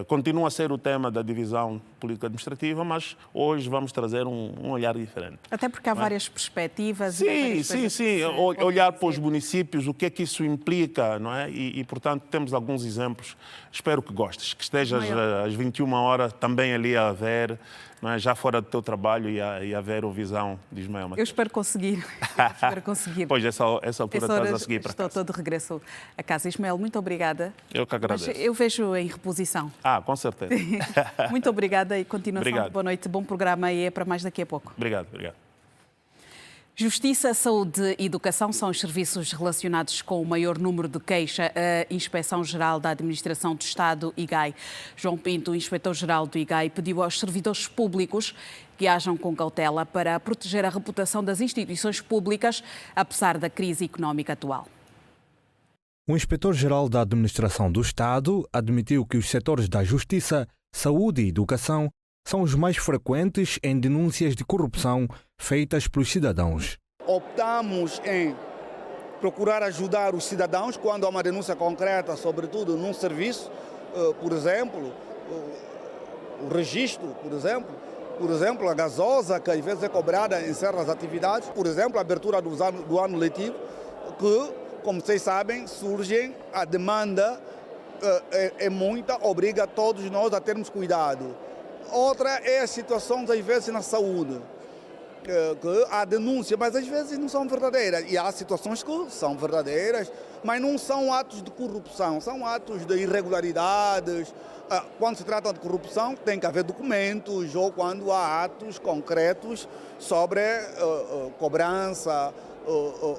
Continua a ser o tema da divisão política administrativa, mas hoje vamos trazer um olhar diferente. Até porque há várias perspectivas. Sim. Olhar para os municípios, o que é que isso implica, não é? E portanto, temos alguns exemplos. Espero que gostes, que estejas às 21 horas também ali a ver, não é? Já fora do teu trabalho e a ver a visão de Ismael Mateus. Eu espero conseguir. Pois, essa altura estás a seguir para casa. Estou de regresso a casa. Ismael, muito obrigada. Eu que agradeço. Mas eu vejo em reposição. Com certeza. Muito obrigada e continuação. Obrigado. Boa noite, bom programa e é para mais daqui a pouco. Obrigado. Justiça, Saúde e Educação são os serviços relacionados com o maior número de queixas. A Inspeção-Geral da Administração do Estado, IGAI, João Pinto, Inspetor-Geral do IGAI, pediu aos servidores públicos que ajam com cautela para proteger a reputação das instituições públicas, apesar da crise económica atual. O Inspetor-Geral da Administração do Estado admitiu que os setores da Justiça, Saúde e Educação são os mais frequentes em denúncias de corrupção feitas pelos cidadãos. Optamos em procurar ajudar os cidadãos quando há uma denúncia concreta, sobretudo num serviço, por exemplo, o registro, por exemplo, a gasosa, que às vezes é cobrada em certas atividades, por exemplo, a abertura do ano letivo, que, como vocês sabem, surgem, a demanda é muita, obriga todos nós a termos cuidado. Outra é a situação, às vezes, na saúde. que há denúncia, mas às vezes não são verdadeiras. E há situações que são verdadeiras, mas não são atos de corrupção, são atos de irregularidades. Quando se trata de corrupção, tem que haver documentos, ou quando há atos concretos sobre cobrança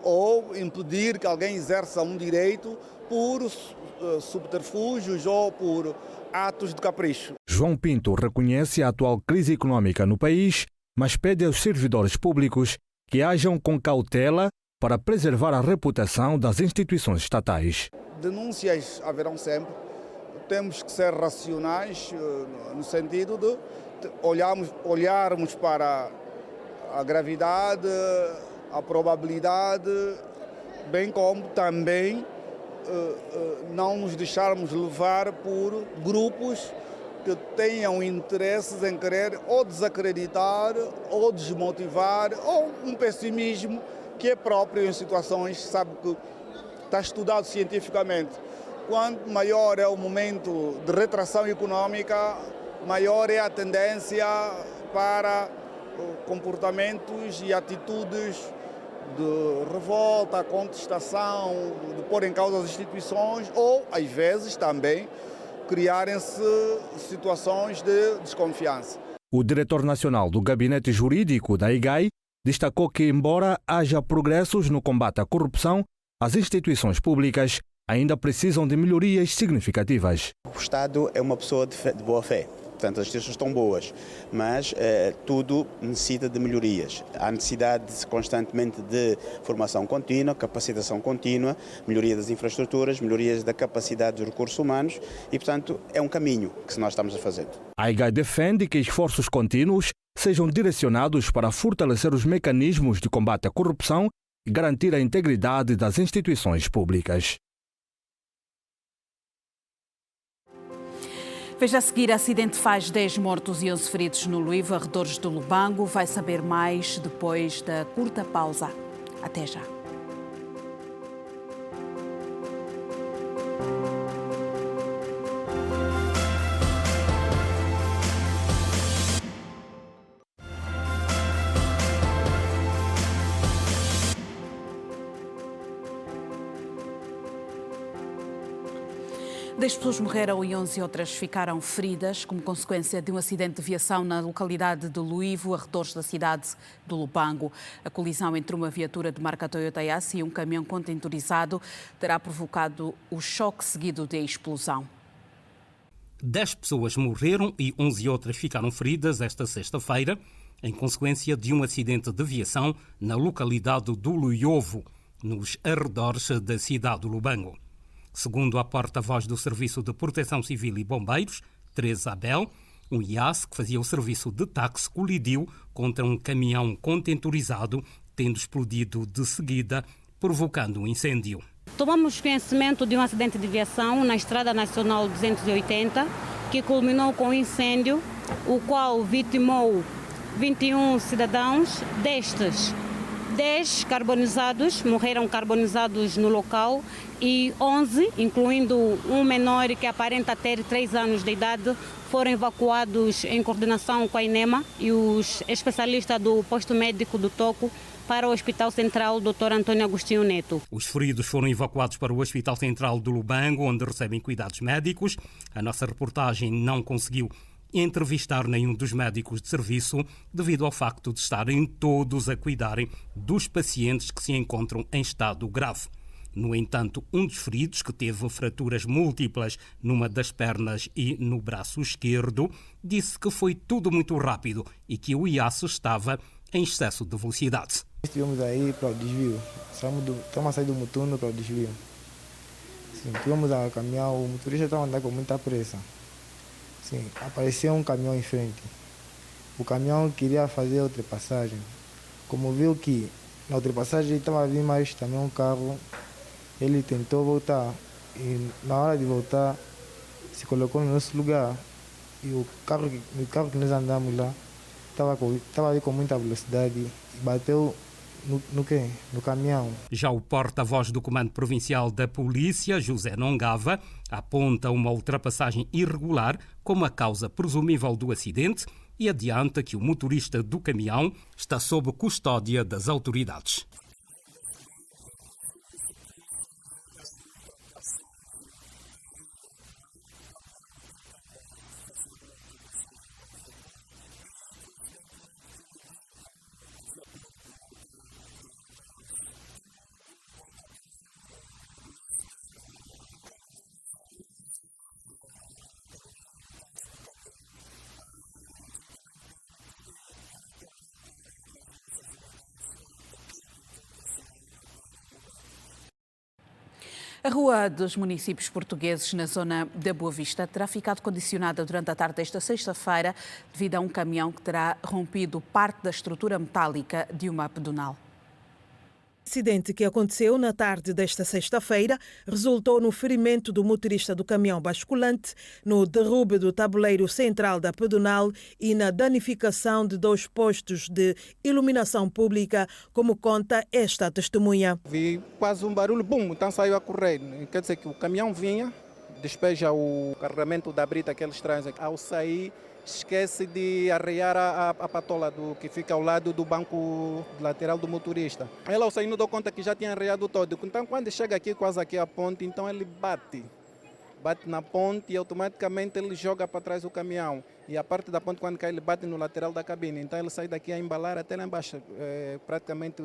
ou impedir que alguém exerça um direito por subterfúgios ou por atos de capricho. João Pinto reconhece a atual crise econômica no país, mas pede aos servidores públicos que ajam com cautela para preservar a reputação das instituições estatais. Denúncias haverão sempre. Temos que ser racionais no sentido de olharmos para a gravidade, a probabilidade, bem como também não nos deixarmos levar por grupos que tenham interesses em querer ou desacreditar, ou desmotivar, ou um pessimismo que é próprio em situações, sabe que está estudado cientificamente. Quanto maior é o momento de retração econômica, maior é a tendência para comportamentos e atitudes de revolta, contestação, de pôr em causa as instituições ou, às vezes, também criarem-se situações de desconfiança. O diretor nacional do Gabinete Jurídico da IGAI destacou que, embora haja progressos no combate à corrupção, as instituições públicas ainda precisam de melhorias significativas. O Estado é uma pessoa de boa fé. Portanto, as instituições estão boas, mas tudo necessita de melhorias. Há necessidade constantemente de formação contínua, capacitação contínua, melhoria das infraestruturas, melhorias da capacidade dos recursos humanos e, portanto, é um caminho que nós estamos a fazer. A IGAI defende que esforços contínuos sejam direcionados para fortalecer os mecanismos de combate à corrupção e garantir a integridade das instituições públicas. Veja a seguir, acidente faz 10 mortos e 11 feridos no Luíva, arredores do Lubango. Vai saber mais depois da curta pausa. Até já. Dez pessoas morreram e 11 outras ficaram feridas como consequência de um acidente de viação na localidade de Luívo, arredores da cidade do Lubango. A colisão entre uma viatura de marca Toyota Yaris e um caminhão contentorizado terá provocado o choque seguido de explosão. 10 pessoas morreram e 11 outras ficaram feridas esta sexta-feira, em consequência de um acidente de viação na localidade do Luiovo, nos arredores da cidade do Lubango. Segundo a porta-voz do Serviço de Proteção Civil e Bombeiros, Teresa Abel, um Yaris que fazia o serviço de táxi colidiu contra um caminhão contentorizado, tendo explodido de seguida, provocando um incêndio. Tomamos conhecimento de um acidente de viação na Estrada Nacional 280, que culminou com um incêndio, o qual vitimou 21 cidadãos. Destes, 10 carbonizados, morreram carbonizados no local e 11, incluindo um menor que aparenta ter 3 anos de idade, foram evacuados em coordenação com a INEMA e os especialistas do posto médico do Toco para o Hospital Central Dr. Antônio Agostinho Neto. Os feridos foram evacuados para o Hospital Central do Lubango, onde recebem cuidados médicos. A nossa reportagem não conseguiu entrevistar nenhum dos médicos de serviço devido ao facto de estarem todos a cuidarem dos pacientes que se encontram em estado grave. No entanto, um dos feridos, que teve fraturas múltiplas numa das pernas e no braço esquerdo, disse que foi tudo muito rápido e que o Yaris estava em excesso de velocidade. Estivemos aí para o desvio, estamos a sair do Mutuno para o desvio. Sim, estivemos a caminhar, o motorista estava andando com muita pressa. Sim, apareceu um caminhão em frente. O caminhão queria fazer a ultrapassagem. Como viu que na ultrapassagem estava a vir mais também um carro, ele tentou voltar e na hora de voltar se colocou no nosso lugar e o carro que nós andamos lá estava ali com muita velocidade e bateu no caminhão. Já o porta-voz do Comando Provincial da Polícia, José Nongava, aponta uma ultrapassagem irregular como a causa presumível do acidente e adianta que o motorista do caminhão está sob custódia das autoridades. A rua dos municípios portugueses na zona da Boa Vista terá ficado condicionada durante a tarde desta sexta-feira devido a um caminhão que terá rompido parte da estrutura metálica de uma pedonal. O acidente que aconteceu na tarde desta sexta-feira resultou no ferimento do motorista do caminhão basculante, no derrube do tabuleiro central da pedonal e na danificação de 2 postos de iluminação pública, como conta esta testemunha. Vi quase um barulho, bum, então saiu a correr. Quer dizer que o caminhão vinha, despeja o carregamento da brita que eles trazem. Ao sair, esquece de arrear a patola que fica ao lado do banco lateral do motorista. Ele ao sair não deu conta que já tinha arreado todo. Então quando chega aqui, quase aqui à ponte, então ele bate na ponte e automaticamente ele joga para trás o caminhão. E a parte da ponte, quando cai, ele bate no lateral da cabine. Então ele sai daqui a embalar até lá embaixo. Praticamente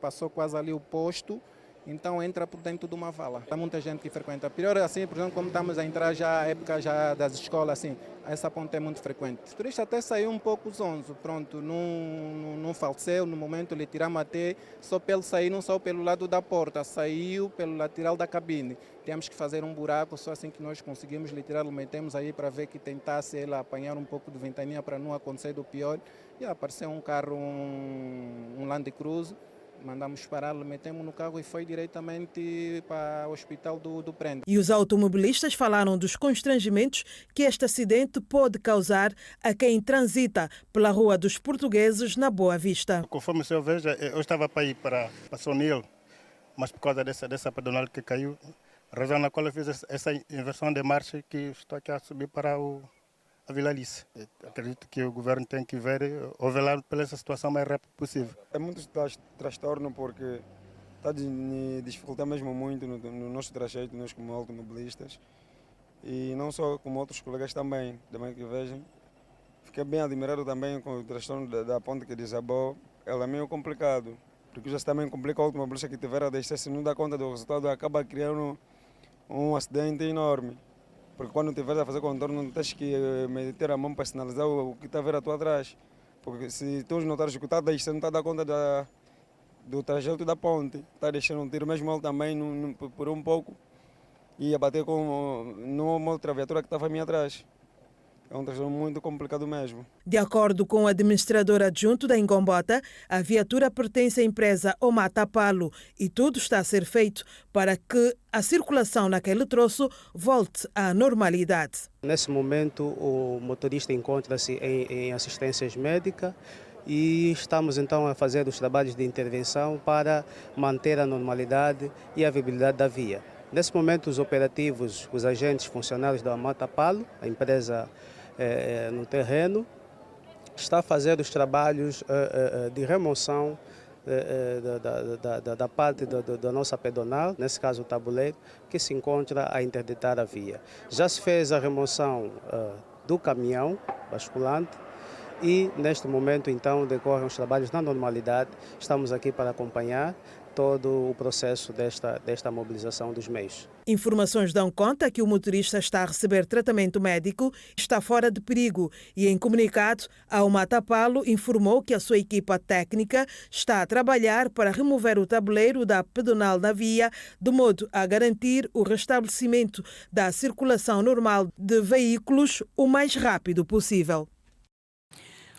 passou quase ali o posto. Então entra por dentro de uma vala. Há muita gente que frequenta. Pior assim, por exemplo, como estamos a entrar já a época já das escolas, assim, essa ponte é muito frequente. O turista até saiu um pouco zonzo, pronto, não faleceu no momento, lhe tiramos até, só pelo sair, não só pelo lado da porta, saiu pelo lateral da cabine. Temos que fazer um buraco, só assim que nós conseguimos lhe tirar, metemos aí para ver que tentasse ela apanhar um pouco de ventania para não acontecer do pior. E apareceu um carro, um Land Cruiser. Mandamos pará-lo, metemos no carro e foi diretamente para o hospital do Prende. E os automobilistas falaram dos constrangimentos que este acidente pode causar a quem transita pela Rua dos Portugueses na Boa Vista. Conforme o senhor veja, eu estava para ir para Sonil, mas por causa dessa pedonal que caiu, a razão na qual eu fiz essa inversão de marcha que estou aqui a subir para a Vila Alice. Acredito que o governo tem que ver ou velar pela essa situação o mais rápido possível. É muito transtorno porque está a dificultar mesmo muito no nosso trajeto, nós como automobilistas. E não só como outros colegas também que vejam. Fiquei bem admirado também com o transtorno da ponte que desabou. Ela é meio complicado, porque já também complica o automobilista que tiver a descer, se não dá conta do resultado, acaba criando um acidente enorme. Porque quando estiver a fazer contorno, tens que meter a mão para sinalizar o que está a ver a tua atrás. Porque se tu notares que está a descer, não está a dar conta do trajeto da ponte. Está deixando um tiro, mesmo ele também, por um pouco, ia bater numa outra viatura que estava a mim atrás. É um trajeto muito complicado mesmo. De acordo com o administrador adjunto da Ingombota, a viatura pertence à empresa Omata Palo e tudo está a ser feito para que a circulação naquele troço volte à normalidade. Nesse momento, o motorista encontra-se em assistências médicas e estamos então a fazer os trabalhos de intervenção para manter a normalidade e a viabilidade da via. Nesse momento, os operativos, os agentes funcionários da Omata Palo, a empresa no terreno, está a fazer os trabalhos de remoção da parte da nossa pedonal, nesse caso o tabuleiro, que se encontra a interditar a via. Já se fez a remoção do caminhão basculante e neste momento então decorrem os trabalhos na normalidade. Estamos aqui para acompanhar todo o processo desta mobilização dos meios. Informações dão conta que o motorista está a receber tratamento médico, está fora de perigo e, em comunicado, a Omata Palo informou que a sua equipa técnica está a trabalhar para remover o tabuleiro da pedonal da via, de modo a garantir o restabelecimento da circulação normal de veículos o mais rápido possível.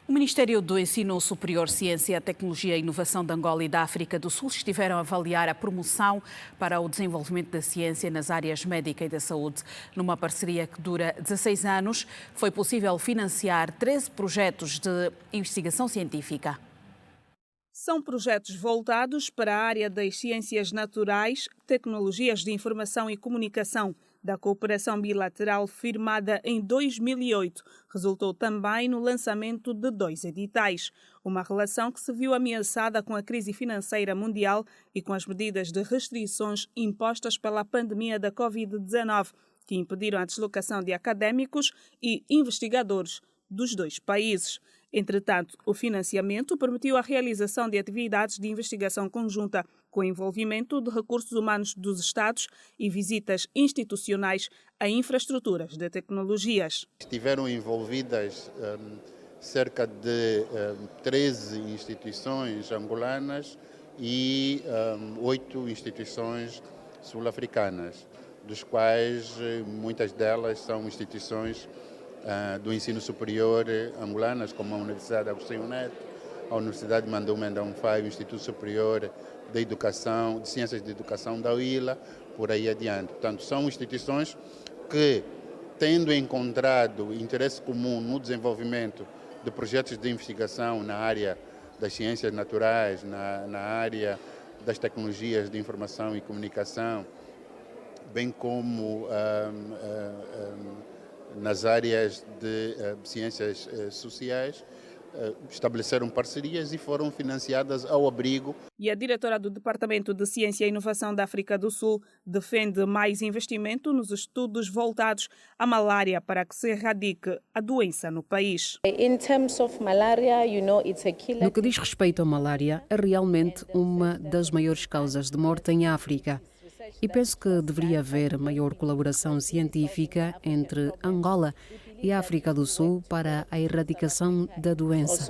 O Ministério do Ensino Superior, Ciência, Tecnologia e Inovação de Angola e da África do Sul estiveram a avaliar a promoção para o desenvolvimento da ciência nas áreas médica e da saúde. Numa parceria que dura 16 anos, foi possível financiar 13 projetos de investigação científica. São projetos voltados para a área das ciências naturais, tecnologias de informação e comunicação, da cooperação bilateral firmada em 2008 resultou também no lançamento de 2 editais. Uma relação que se viu ameaçada com a crise financeira mundial e com as medidas de restrições impostas pela pandemia da Covid-19, que impediram a deslocação de académicos e investigadores dos 2 países. Entretanto, o financiamento permitiu a realização de atividades de investigação conjunta, com envolvimento de recursos humanos dos Estados e visitas institucionais a infraestruturas de tecnologias. Estiveram envolvidas cerca de 13 instituições angolanas e 8 instituições sul-africanas, dos quais muitas delas são instituições do ensino superior angolanas, como a Universidade Agostinho Neto, a Universidade Mandou Mendão Faio, o Instituto Superior de Educação, de Ciências de Educação da UILA, por aí adiante. Portanto, são instituições que, tendo encontrado interesse comum no desenvolvimento de projetos de investigação na área das ciências naturais, na área das tecnologias de informação e comunicação, bem como nas áreas de ciências sociais, estabeleceram parcerias e foram financiadas ao abrigo. E a diretora do Departamento de Ciência e Inovação da África do Sul defende mais investimento nos estudos voltados à malária para que se erradique a doença no país. No que diz respeito à malária, é realmente uma das maiores causas de morte em África. E penso que deveria haver maior colaboração científica entre Angola e a África do Sul para a erradicação da doença.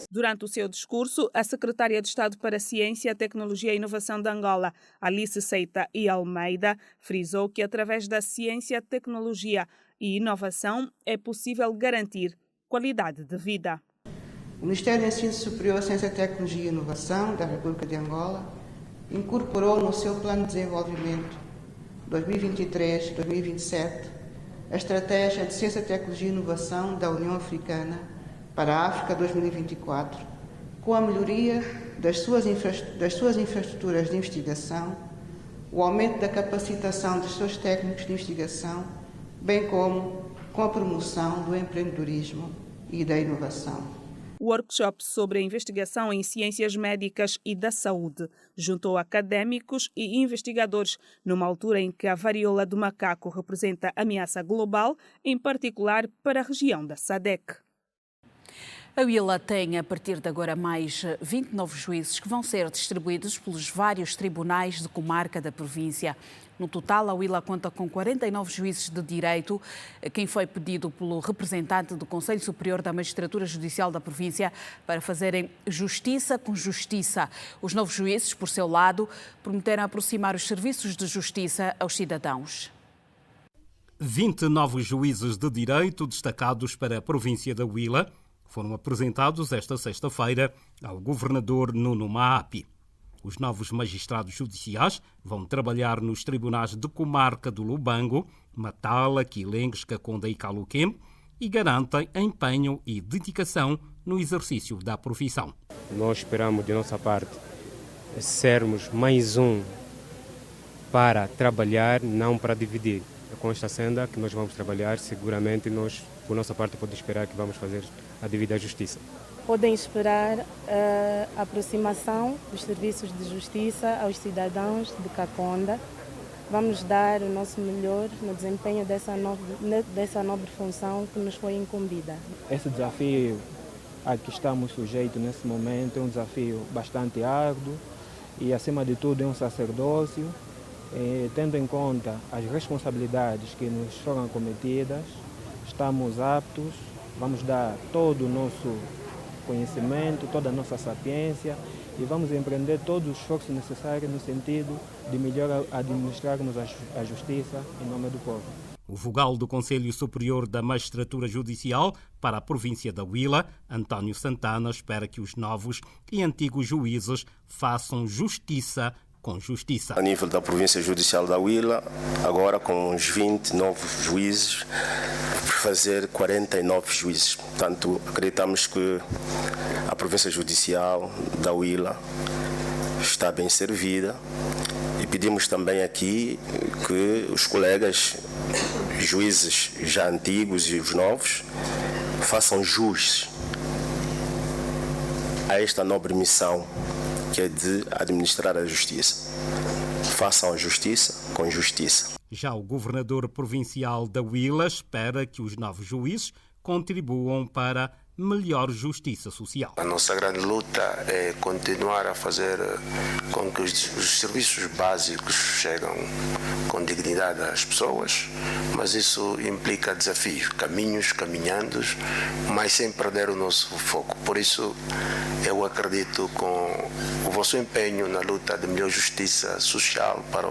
Durante o seu discurso, a secretária de Estado para a Ciência, Tecnologia e Inovação de Angola, Alice Seita e Almeida, frisou que através da ciência, tecnologia e inovação é possível garantir qualidade de vida. O Ministério do Ensino Superior, Ciência, Tecnologia e Inovação da República de Angola incorporou no seu Plano de Desenvolvimento 2023-2027 a Estratégia de Ciência, Tecnologia e Inovação da União Africana para a África 2024, com a melhoria das suas infraestruturas de investigação, o aumento da capacitação dos seus técnicos de investigação, bem como com a promoção do empreendedorismo e da inovação. O workshop sobre a investigação em ciências médicas e da saúde juntou académicos e investigadores numa altura em que a varíola do macaco representa ameaça global, em particular para a região da SADC. A UILA tem, a partir de agora, mais 20 novos juízes que vão ser distribuídos pelos vários tribunais de comarca da província. No total, a UILA conta com 49 juízes de direito, quem foi pedido pelo representante do Conselho Superior da Magistratura Judicial da província para fazerem justiça com justiça. Os novos juízes, por seu lado, prometeram aproximar os serviços de justiça aos cidadãos. 20 novos juízes de direito destacados para a província da UILA foram apresentados esta sexta-feira ao governador Nuno Maapi. Os novos magistrados judiciais vão trabalhar nos tribunais de comarca do Lubango, Matala, Quilengues, Caconda e Caluquem e garantem empenho e dedicação no exercício da profissão. Nós esperamos, de nossa parte, sermos mais um para trabalhar, não para dividir. Com esta senda que nós vamos trabalhar, seguramente nós, por nossa parte, podemos esperar que vamos fazer a devida justiça. Podem esperar a aproximação dos serviços de justiça aos cidadãos de Caconda. Vamos dar o nosso melhor no desempenho dessa nobre função que nos foi incumbida. Esse desafio a que estamos sujeitos nesse momento é um desafio bastante árduo e, acima de tudo, é um sacerdócio. Tendo em conta as responsabilidades que nos foram acometidas, estamos aptos, vamos dar todo o nosso conhecimento, toda a nossa sapiência e vamos empreender todo o esforço necessário no sentido de melhor administrarmos a justiça em nome do povo. O vogal do Conselho Superior da Magistratura Judicial para a província da UILA, António Santana, espera que os novos e antigos juízes façam justiça com justiça. A nível da província judicial da UILA, agora com os 20 novos juízes, fazer 49 juízes. Portanto, acreditamos que a província judicial da UILA está bem servida E pedimos também aqui que os colegas juízes já antigos e os novos façam jus a esta nobre missão que é de administrar a justiça. Façam a justiça com justiça. Já o governador provincial da Huila espera que os novos juízes contribuam para melhor justiça social. A nossa grande luta é continuar a fazer com que os serviços básicos cheguem com dignidade às pessoas, mas isso implica desafios, caminhos, caminhandos, mas sem perder o nosso foco. Por isso, eu acredito com o vosso empenho na luta de melhor justiça social para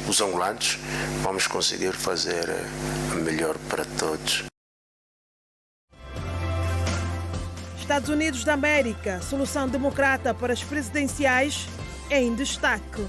os angolanos, vamos conseguir fazer melhor para todos. Estados Unidos da América, solução democrata para as presidenciais em destaque.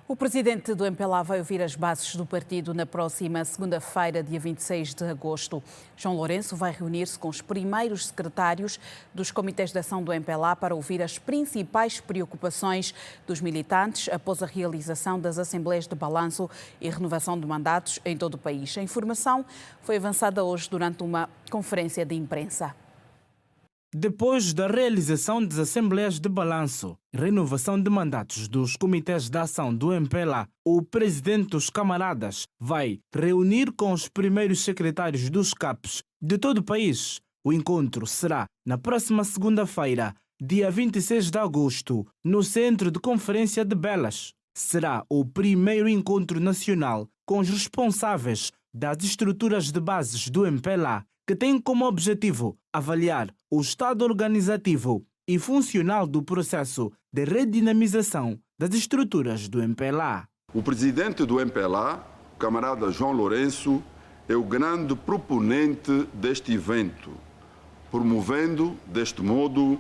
O presidente do MPLA vai ouvir as bases do partido na próxima segunda-feira, dia 26 de agosto. João Lourenço vai reunir-se com os primeiros secretários dos comitês de ação do MPLA para ouvir as principais preocupações dos militantes após a realização das assembleias de balanço e renovação de mandatos em todo o país. A informação foi avançada hoje durante uma conferência de imprensa. Depois da realização das assembleias de balanço e renovação de mandatos dos comitês de ação do MPLA, o presidente dos camaradas vai reunir com os primeiros secretários dos CAPs de todo o país. O encontro será na próxima segunda-feira, dia 26 de agosto, no Centro de Conferência de Belas. Será o primeiro encontro nacional com os responsáveis das estruturas de bases do MPLA, que tem como objetivo avaliar o estado organizativo e funcional do processo de redinamização das estruturas do MPLA. O presidente do MPLA, o camarada João Lourenço, é o grande proponente deste evento, promovendo, deste modo,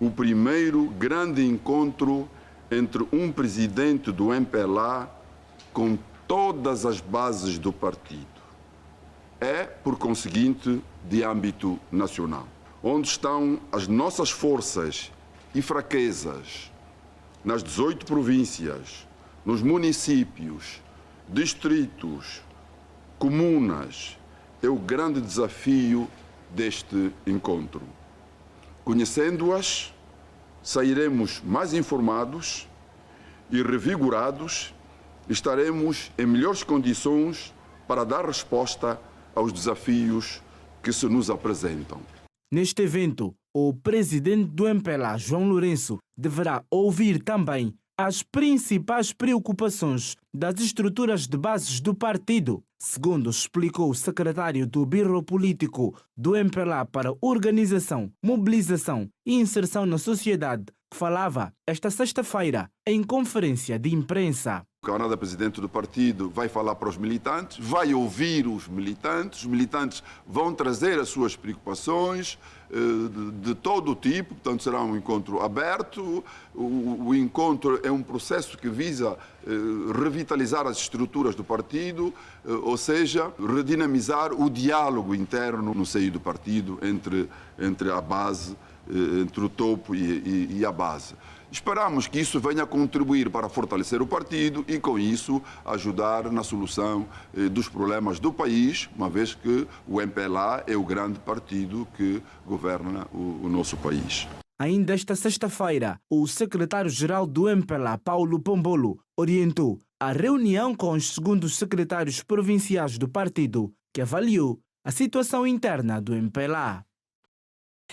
o primeiro grande encontro entre um presidente do MPLA com todas as bases do partido. É, por conseguinte, de âmbito nacional. Onde estão as nossas forças e fraquezas nas 18 províncias, nos municípios, distritos, comunas, é o grande desafio deste encontro. Conhecendo-as, sairemos mais informados e revigorados, estaremos em melhores condições para dar resposta aos desafios que se nos apresentam. Neste evento, o presidente do MPLA, João Lourenço, deverá ouvir também as principais preocupações das estruturas de bases do partido, segundo explicou o secretário do Biro Político do MPLA para Organização, Mobilização e Inserção na Sociedade, que falava esta sexta-feira em conferência de imprensa. O camarada presidente do partido vai falar para os militantes, vai ouvir os militantes vão trazer as suas preocupações de todo o tipo, portanto será um encontro aberto. O encontro é um processo que visa revitalizar as estruturas do partido, ou seja, redinamizar o diálogo interno no seio do partido entre a base, entre o topo e a base. Esperamos que isso venha contribuir para fortalecer o partido e, com isso, ajudar na solução dos problemas do país, uma vez que o MPLA é o grande partido que governa o nosso país. Ainda esta sexta-feira, o secretário-geral do MPLA, Paulo Pombolo, orientou a reunião com os segundos secretários provinciais do partido, que avaliou a situação interna do MPLA.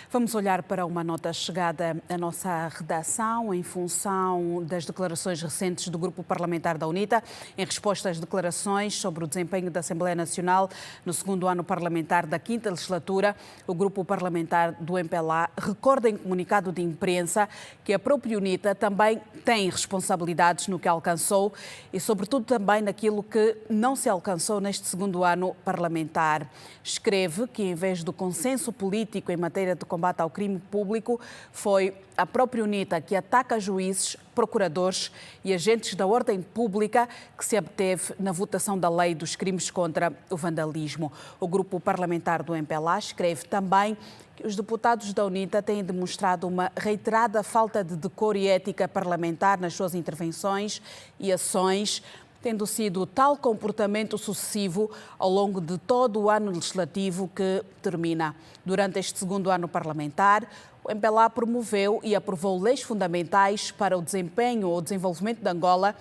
Vamos olhar para uma nota chegada à nossa redação em função das declarações recentes do Grupo Parlamentar da UNITA. Em resposta às declarações sobre o desempenho da Assembleia Nacional no segundo ano parlamentar da 5ª legislatura, o Grupo Parlamentar do MPLA recorda em comunicado de imprensa que a própria UNITA também tem responsabilidades no que alcançou e, sobretudo, também naquilo que não se alcançou neste segundo ano parlamentar. Escreve que, em vez do consenso político em matéria de de Combate ao Crime Público, foi a própria UNITA que ataca juízes, procuradores e agentes da ordem pública que se absteve na votação da lei dos crimes contra o vandalismo. O grupo parlamentar do MPLA escreve também que os deputados da UNITA têm demonstrado uma reiterada falta de decoro e ética parlamentar nas suas intervenções e ações, tendo sido tal comportamento sucessivo ao longo de todo o ano legislativo que termina. Durante este segundo ano parlamentar, o MPLA promoveu e aprovou leis fundamentais para o desempenho ou desenvolvimento de Angola,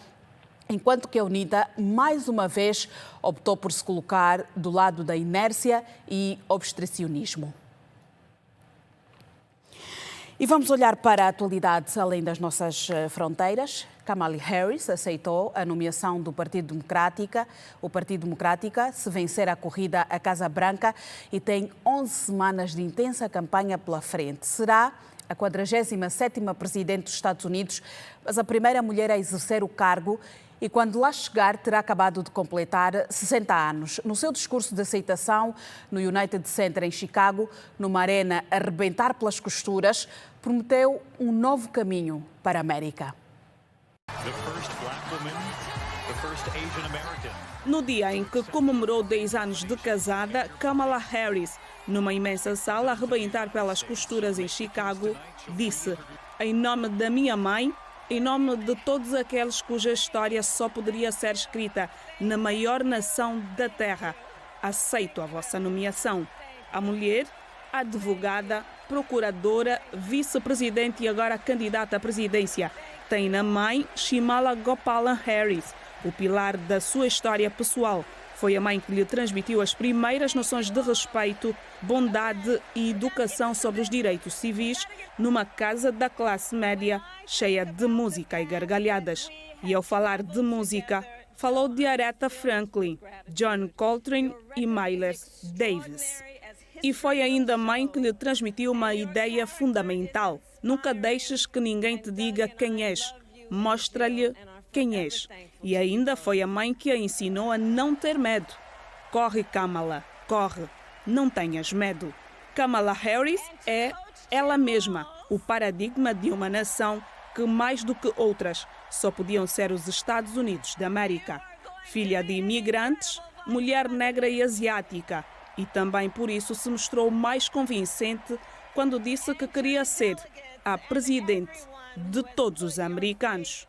enquanto que a UNITA, mais uma vez, optou por se colocar do lado da inércia e obstrucionismo. E vamos olhar para a atualidade além das nossas fronteiras. Kamala Harris aceitou a nomeação do Partido Democrático. O Partido Democrático, se vencer a corrida à Casa Branca, e tem 11 semanas de intensa campanha pela frente. Será a 47ª presidente dos Estados Unidos, mas a primeira mulher a exercer o cargo, e quando lá chegar terá acabado de completar 60 anos. No seu discurso de aceitação no United Center em Chicago, numa arena a arrebentar pelas costuras, prometeu um novo caminho para a América. No dia em que comemorou 10 anos de casada, Kamala Harris, numa imensa sala a arrebentar pelas costuras em Chicago, disse: "Em nome da minha mãe, em nome de todos aqueles cuja história só poderia ser escrita na maior nação da Terra, aceito a vossa nomeação." A mulher, advogada, procuradora, vice-presidente e agora candidata à presidência, tem na mãe Shamala Gopalan Harris, o pilar da sua história pessoal. Foi a mãe que lhe transmitiu as primeiras noções de respeito, bondade e educação sobre os direitos civis numa casa da classe média cheia de música e gargalhadas. E ao falar de música, falou de Aretha Franklin, John Coltrane e Miles Davis. E foi ainda a mãe que lhe transmitiu uma ideia fundamental: nunca deixes que ninguém te diga quem és, mostra-lhe quem és. E ainda foi a mãe que a ensinou a não ter medo. Corre, Kamala, corre, não tenhas medo. Kamala Harris é ela mesma, o paradigma de uma nação que, mais do que outras, só podiam ser os Estados Unidos da América. Filha de imigrantes, mulher negra e asiática, e também por isso se mostrou mais convincente quando disse que queria ser a presidente de todos os americanos.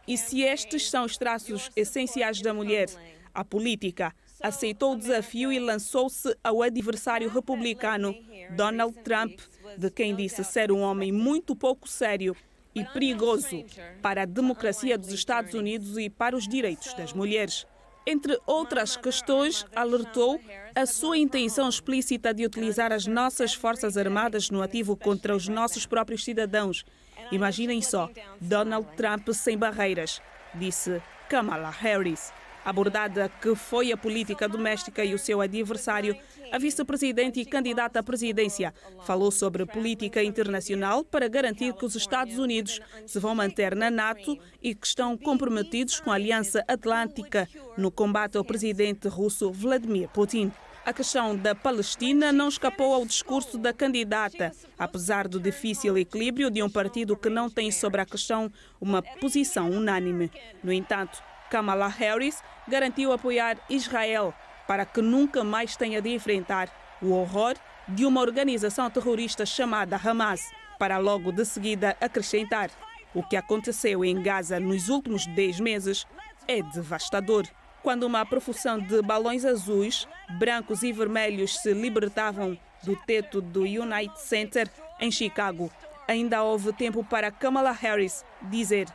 E se estes são os traços essenciais da mulher, a política aceitou o desafio e lançou-se ao adversário republicano Donald Trump, de quem disse ser um homem muito pouco sério e perigoso para a democracia dos Estados Unidos e para os direitos das mulheres. Entre outras questões, alertou a sua intenção explícita de utilizar as nossas Forças Armadas no ativo contra os nossos próprios cidadãos. Imaginem só, Donald Trump sem barreiras, disse Kamala Harris. Abordada que foi a política doméstica e o seu adversário, a vice-presidente e candidata à presidência falou sobre política internacional para garantir que os Estados Unidos se vão manter na NATO e que estão comprometidos com a Aliança Atlântica no combate ao presidente russo Vladimir Putin. A questão da Palestina não escapou ao discurso da candidata, apesar do difícil equilíbrio de um partido que não tem sobre a questão uma posição unânime. No entanto, Kamala Harris garantiu apoiar Israel para que nunca mais tenha de enfrentar o horror de uma organização terrorista chamada Hamas, para logo de seguida acrescentar: o que aconteceu em Gaza nos últimos 10 meses é devastador. Quando uma profusão de balões azuis, brancos e vermelhos se libertavam do teto do United Center em Chicago, ainda houve tempo para Kamala Harris dizer: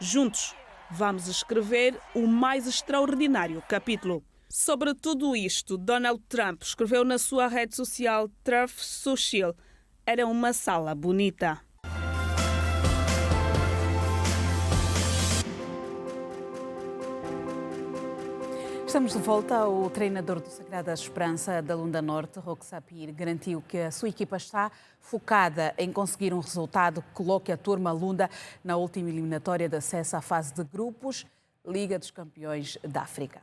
juntos vamos escrever o mais extraordinário capítulo. Sobre tudo isto, Donald Trump escreveu na sua rede social Truth Social: era uma sala bonita. Estamos de volta. O treinador do Sagrada Esperança da Lunda Norte, Roque Sapir, garantiu que a sua equipa está focada em conseguir um resultado que coloque a turma Lunda na última eliminatória de acesso à fase de grupos, Liga dos Campeões da África.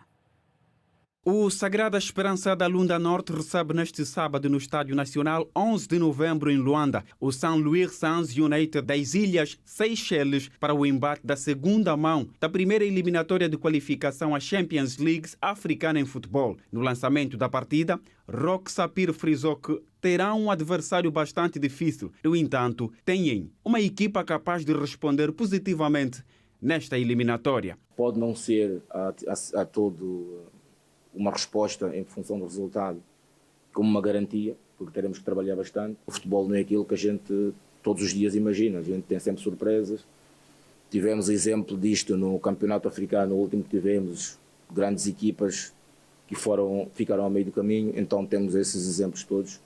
O Sagrada Esperança da Lunda Norte recebe neste sábado no Estádio Nacional, 11 de novembro, em Luanda, o São Luís Sans United das Ilhas Seychelles para o embate da segunda mão da primeira eliminatória de qualificação à Champions League africana em futebol. No lançamento da partida, Roque Sapir frisou que terá um adversário bastante difícil. No entanto, têm uma equipa capaz de responder positivamente nesta eliminatória. Pode não ser a todo uma resposta em função do resultado como uma garantia, porque teremos que trabalhar bastante. O futebol não é aquilo que a gente todos os dias imagina, a gente tem sempre surpresas. Tivemos exemplo disto no Campeonato Africano, no último que tivemos, grandes equipas que ficaram ao meio do caminho, então temos esses exemplos todos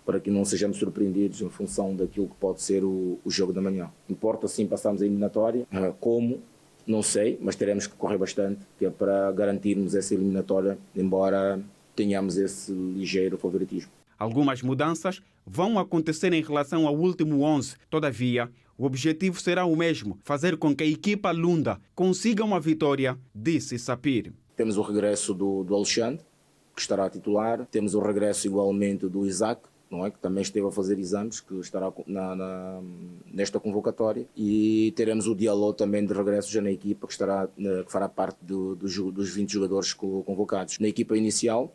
para que não sejamos surpreendidos em função daquilo que pode ser o jogo da manhã. Importa sim passarmos a eliminatória, como? Não sei, mas teremos que correr bastante, que é para garantirmos essa eliminatória, embora tenhamos esse ligeiro favoritismo. Algumas mudanças vão acontecer em relação ao último 11. Todavia, o objetivo será o mesmo, fazer com que a equipa Lunda consiga uma vitória, disse Sapir. Temos o regresso do Alexandre, que estará a titular. Temos o regresso igualmente do Isaac, não é? Que também esteve a fazer exames, que estará nesta convocatória. E teremos o Diallo também de regresso já na equipa, que fará parte dos 20 jogadores convocados. Na equipa inicial,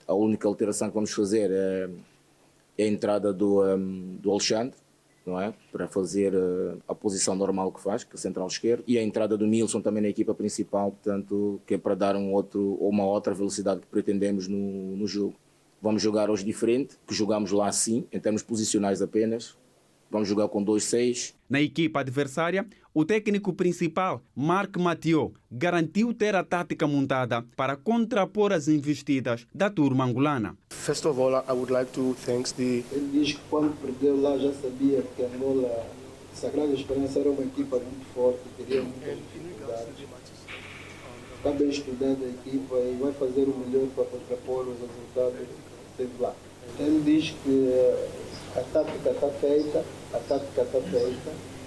a única alteração que vamos fazer é a entrada do Alexandre, não é? Para fazer a posição normal que faz, que é o central esquerdo, e a entrada do Nilson também na equipa principal, portanto, que é para dar uma outra velocidade que pretendemos no jogo. Vamos jogar hoje diferente, que jogamos lá sim, em termos posicionais apenas. Vamos jogar com 2-6. Na equipa adversária, o técnico principal, Marc Mathieu, garantiu ter a tática montada para contrapor as investidas da turma angolana. First of all, I would like to thank the... Ele diz que quando perdeu lá já sabia que Angola, Sagrada Esperança era uma equipa muito forte, teria muitas dificuldades. Está bem estudada a equipa e vai fazer o melhor para contrapor os resultados que teve lá. Ele diz que a tática está feita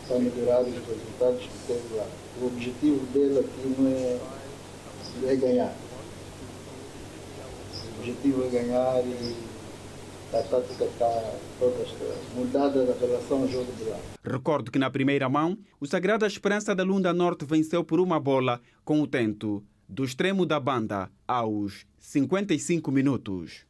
para melhorar os resultados que teve lá. O objetivo dele aqui não é ganhar. O objetivo é ganhar e a tática está toda mudada da relação ao jogo de lá. Recordo que na primeira mão, o Sagrada Esperança da Lunda Norte venceu por uma bola com o tento do extremo da banda aos 55 minutos.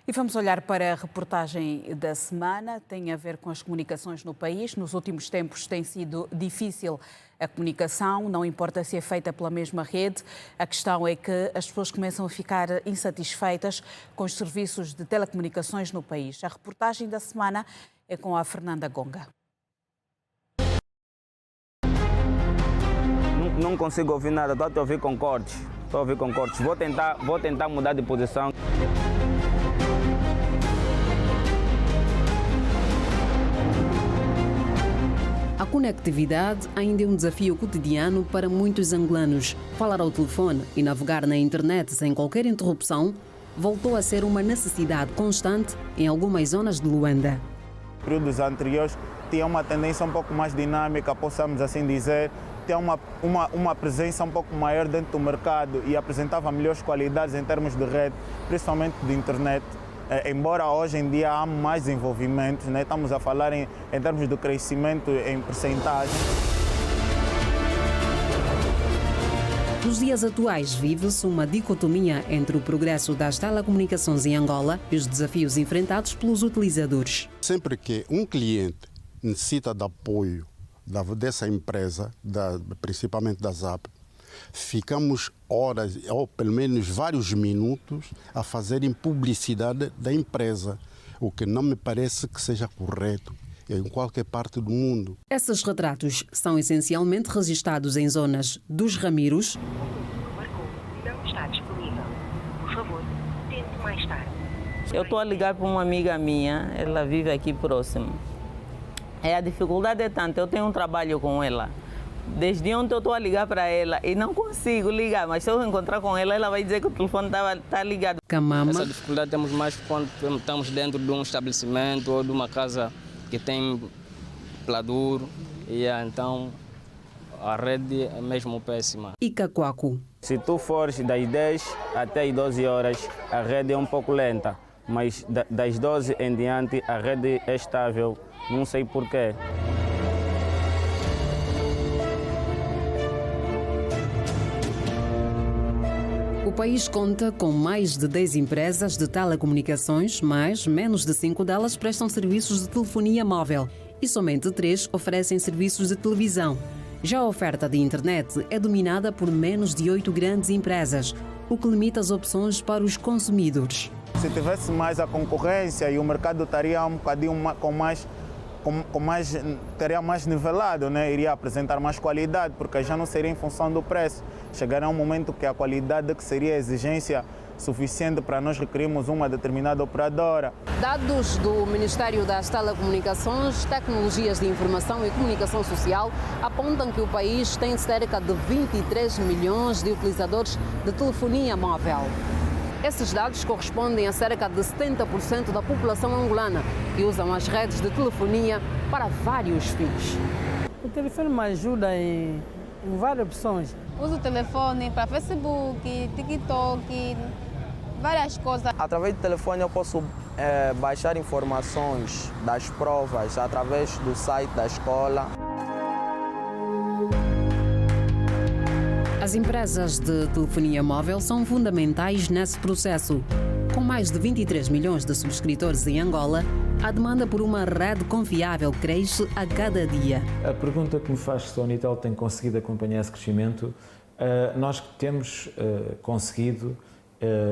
E vamos olhar para a reportagem da semana, tem a ver com as comunicações no país. Nos últimos tempos tem sido difícil a comunicação, não importa se é feita pela mesma rede. A questão é que as pessoas começam a ficar insatisfeitas com os serviços de telecomunicações no país. A reportagem da semana é com a Fernanda Gonga. Não consigo ouvir nada, estou a ouvir com cortes. Vou tentar mudar de posição. A conectividade ainda é um desafio cotidiano para muitos angolanos. Falar ao telefone e navegar na internet sem qualquer interrupção voltou a ser uma necessidade constante em algumas zonas de Luanda. Períodos anteriores tinha uma tendência um pouco mais dinâmica, possamos assim dizer, tinha uma presença um pouco maior dentro do mercado e apresentava melhores qualidades em termos de rede, principalmente de internet. Embora hoje em dia há mais desenvolvimento, né? Estamos a falar em termos de crescimento em percentagem. Nos dias atuais vive-se uma dicotomia entre o progresso das telecomunicações em Angola e os desafios enfrentados pelos utilizadores. Sempre que um cliente necessita de apoio dessa empresa, principalmente da ZAP, ficamos horas ou pelo menos vários minutos a fazerem publicidade da empresa, o que não me parece que seja correto em qualquer parte do mundo. Esses retratos são essencialmente registados em zonas dos Ramiros. Não está disponível. Por favor, tente mais tarde. Eu estou a ligar para uma amiga minha, ela vive aqui próximo. A dificuldade é tanta, eu tenho um trabalho com ela. Desde ontem eu estou a ligar para ela e não consigo ligar, mas se eu encontrar com ela, ela vai dizer que o telefone está ligado. Camama. Essa dificuldade temos mais quando estamos dentro de um estabelecimento ou de uma casa que tem pladur, e então a rede é mesmo péssima. E Cacoaco. Se tu fores das 10 até as 12 horas, a rede é um pouco lenta, mas das 12 em diante a rede é estável, não sei porquê. O país conta com mais de 10 empresas de telecomunicações, mas menos de 5 delas prestam serviços de telefonia móvel e somente 3 oferecem serviços de televisão. Já a oferta de internet é dominada por menos de 8 grandes empresas, o que limita as opções para os consumidores. Se tivesse mais a concorrência e o mercado estaria um bocadinho teria mais nivelado, né? Iria apresentar mais qualidade, porque já não seria em função do preço. Chegará um momento que a qualidade que seria a exigência suficiente para nós requerirmos uma determinada operadora. Dados do Ministério das Telecomunicações, Tecnologias de Informação e Comunicação Social apontam que o país tem cerca de 23 milhões de utilizadores de telefonia móvel. Esses dados correspondem a cerca de 70% da população angolana que usam as redes de telefonia para vários fins. O telefone me ajuda em várias opções. Uso o telefone para Facebook, TikTok, várias coisas. Através do telefone eu posso baixar informações das provas através do site da escola. As empresas de telefonia móvel são fundamentais nesse processo. Com mais de 23 milhões de subscritores em Angola, a demanda por uma rede confiável cresce a cada dia. A pergunta que me faz se a Unitel tem conseguido acompanhar esse crescimento, nós temos conseguido,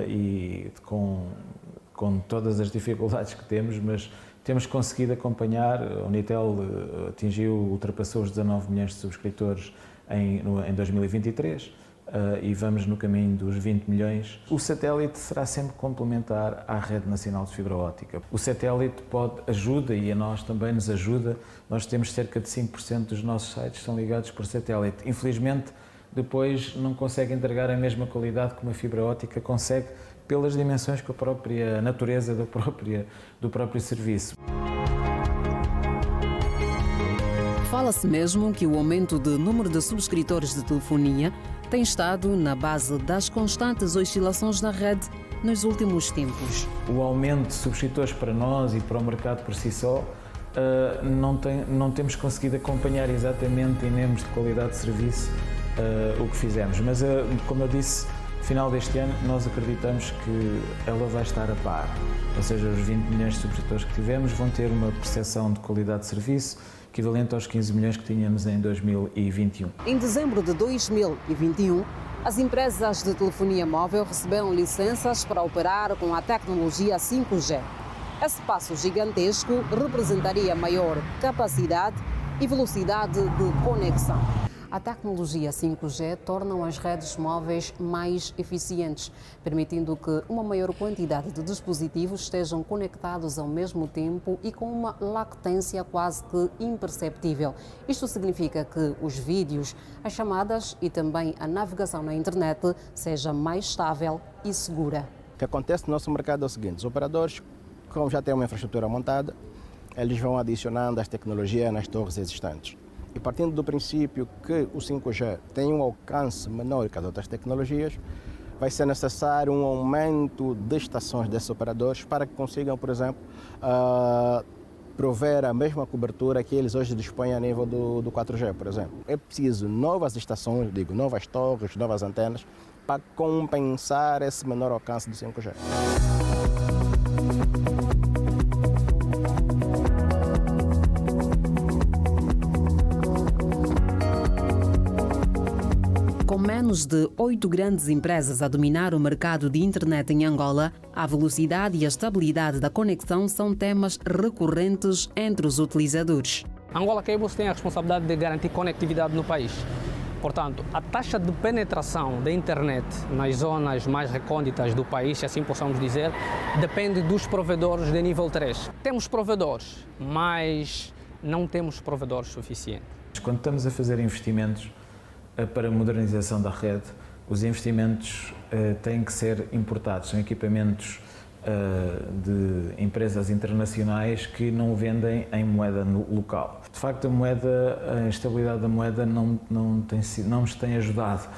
e com todas as dificuldades que temos, mas temos conseguido acompanhar. A Unitel ultrapassou os 19 milhões de subscritores em 2023 e vamos no caminho dos 20 milhões. O satélite será sempre complementar à rede nacional de fibra óptica. O satélite ajuda e a nós também nos ajuda. Nós temos cerca de 5% dos nossos sites que são ligados por satélite. Infelizmente, depois não consegue entregar a mesma qualidade que uma fibra óptica consegue pelas dimensões que a própria natureza do próprio serviço. Fala-se mesmo que o aumento do número de subscritores de telefonia tem estado na base das constantes oscilações na rede nos últimos tempos. O aumento de subscritores para nós e para o mercado por si só não temos conseguido acompanhar exatamente em termos de qualidade de serviço o que fizemos. Mas, como eu disse, no final deste ano nós acreditamos que ela vai estar a par. Ou seja, os 20 milhões de subscritores que tivemos vão ter uma percepção de qualidade de serviço equivalente aos 15 milhões que tínhamos em 2021. Em dezembro de 2021, as empresas de telefonia móvel receberam licenças para operar com a tecnologia 5G. Esse passo gigantesco representaria maior capacidade e velocidade de conexão. A tecnologia 5G torna as redes móveis mais eficientes, permitindo que uma maior quantidade de dispositivos estejam conectados ao mesmo tempo e com uma latência quase que imperceptível. Isto significa que os vídeos, as chamadas e também a navegação na internet seja mais estável e segura. O que acontece no nosso mercado é o seguinte: os operadores, como já têm uma infraestrutura montada, eles vão adicionando as tecnologias nas torres existentes. E partindo do princípio que o 5G tem um alcance menor que as outras tecnologias, vai ser necessário um aumento de estações desses operadores para que consigam, por exemplo, prover a mesma cobertura que eles hoje dispõem a nível do 4G, por exemplo. É preciso novas estações, novas torres, novas antenas, para compensar esse menor alcance do 5G. Com menos de 8 grandes empresas a dominar o mercado de internet em Angola, a velocidade e a estabilidade da conexão são temas recorrentes entre os utilizadores. Angola Cables tem a responsabilidade de garantir conectividade no país. Portanto, a taxa de penetração da internet nas zonas mais recônditas do país, se assim possamos dizer, depende dos provedores de nível 3. Temos provedores, mas não temos provedores suficientes. Quando estamos a fazer investimentos para a modernização da rede, os investimentos têm que ser importados, são equipamentos de empresas internacionais que não vendem em moeda local. De facto, a instabilidade da moeda não nos tem ajudado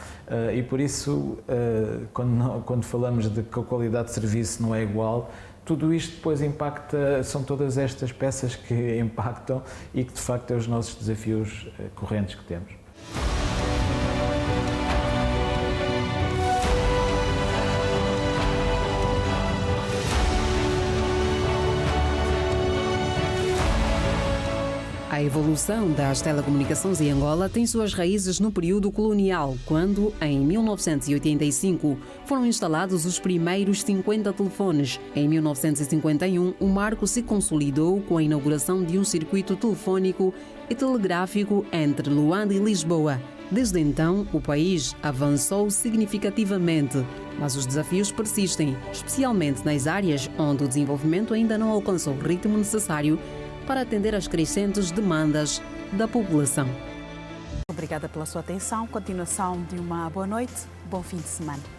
e por isso, quando falamos de que a qualidade de serviço não é igual, tudo isto depois impacta, são todas estas peças que impactam e que de facto é os nossos desafios correntes que temos. A evolução das telecomunicações em Angola tem suas raízes no período colonial, quando, em 1985, foram instalados os primeiros 50 telefones. Em 1951, o marco se consolidou com a inauguração de um circuito telefónico e telegráfico entre Luanda e Lisboa. Desde então, o país avançou significativamente, mas os desafios persistem, especialmente nas áreas onde o desenvolvimento ainda não alcançou o ritmo necessário para atender às crescentes demandas da população. Obrigada pela sua atenção. Continuação de uma boa noite. Bom fim de semana.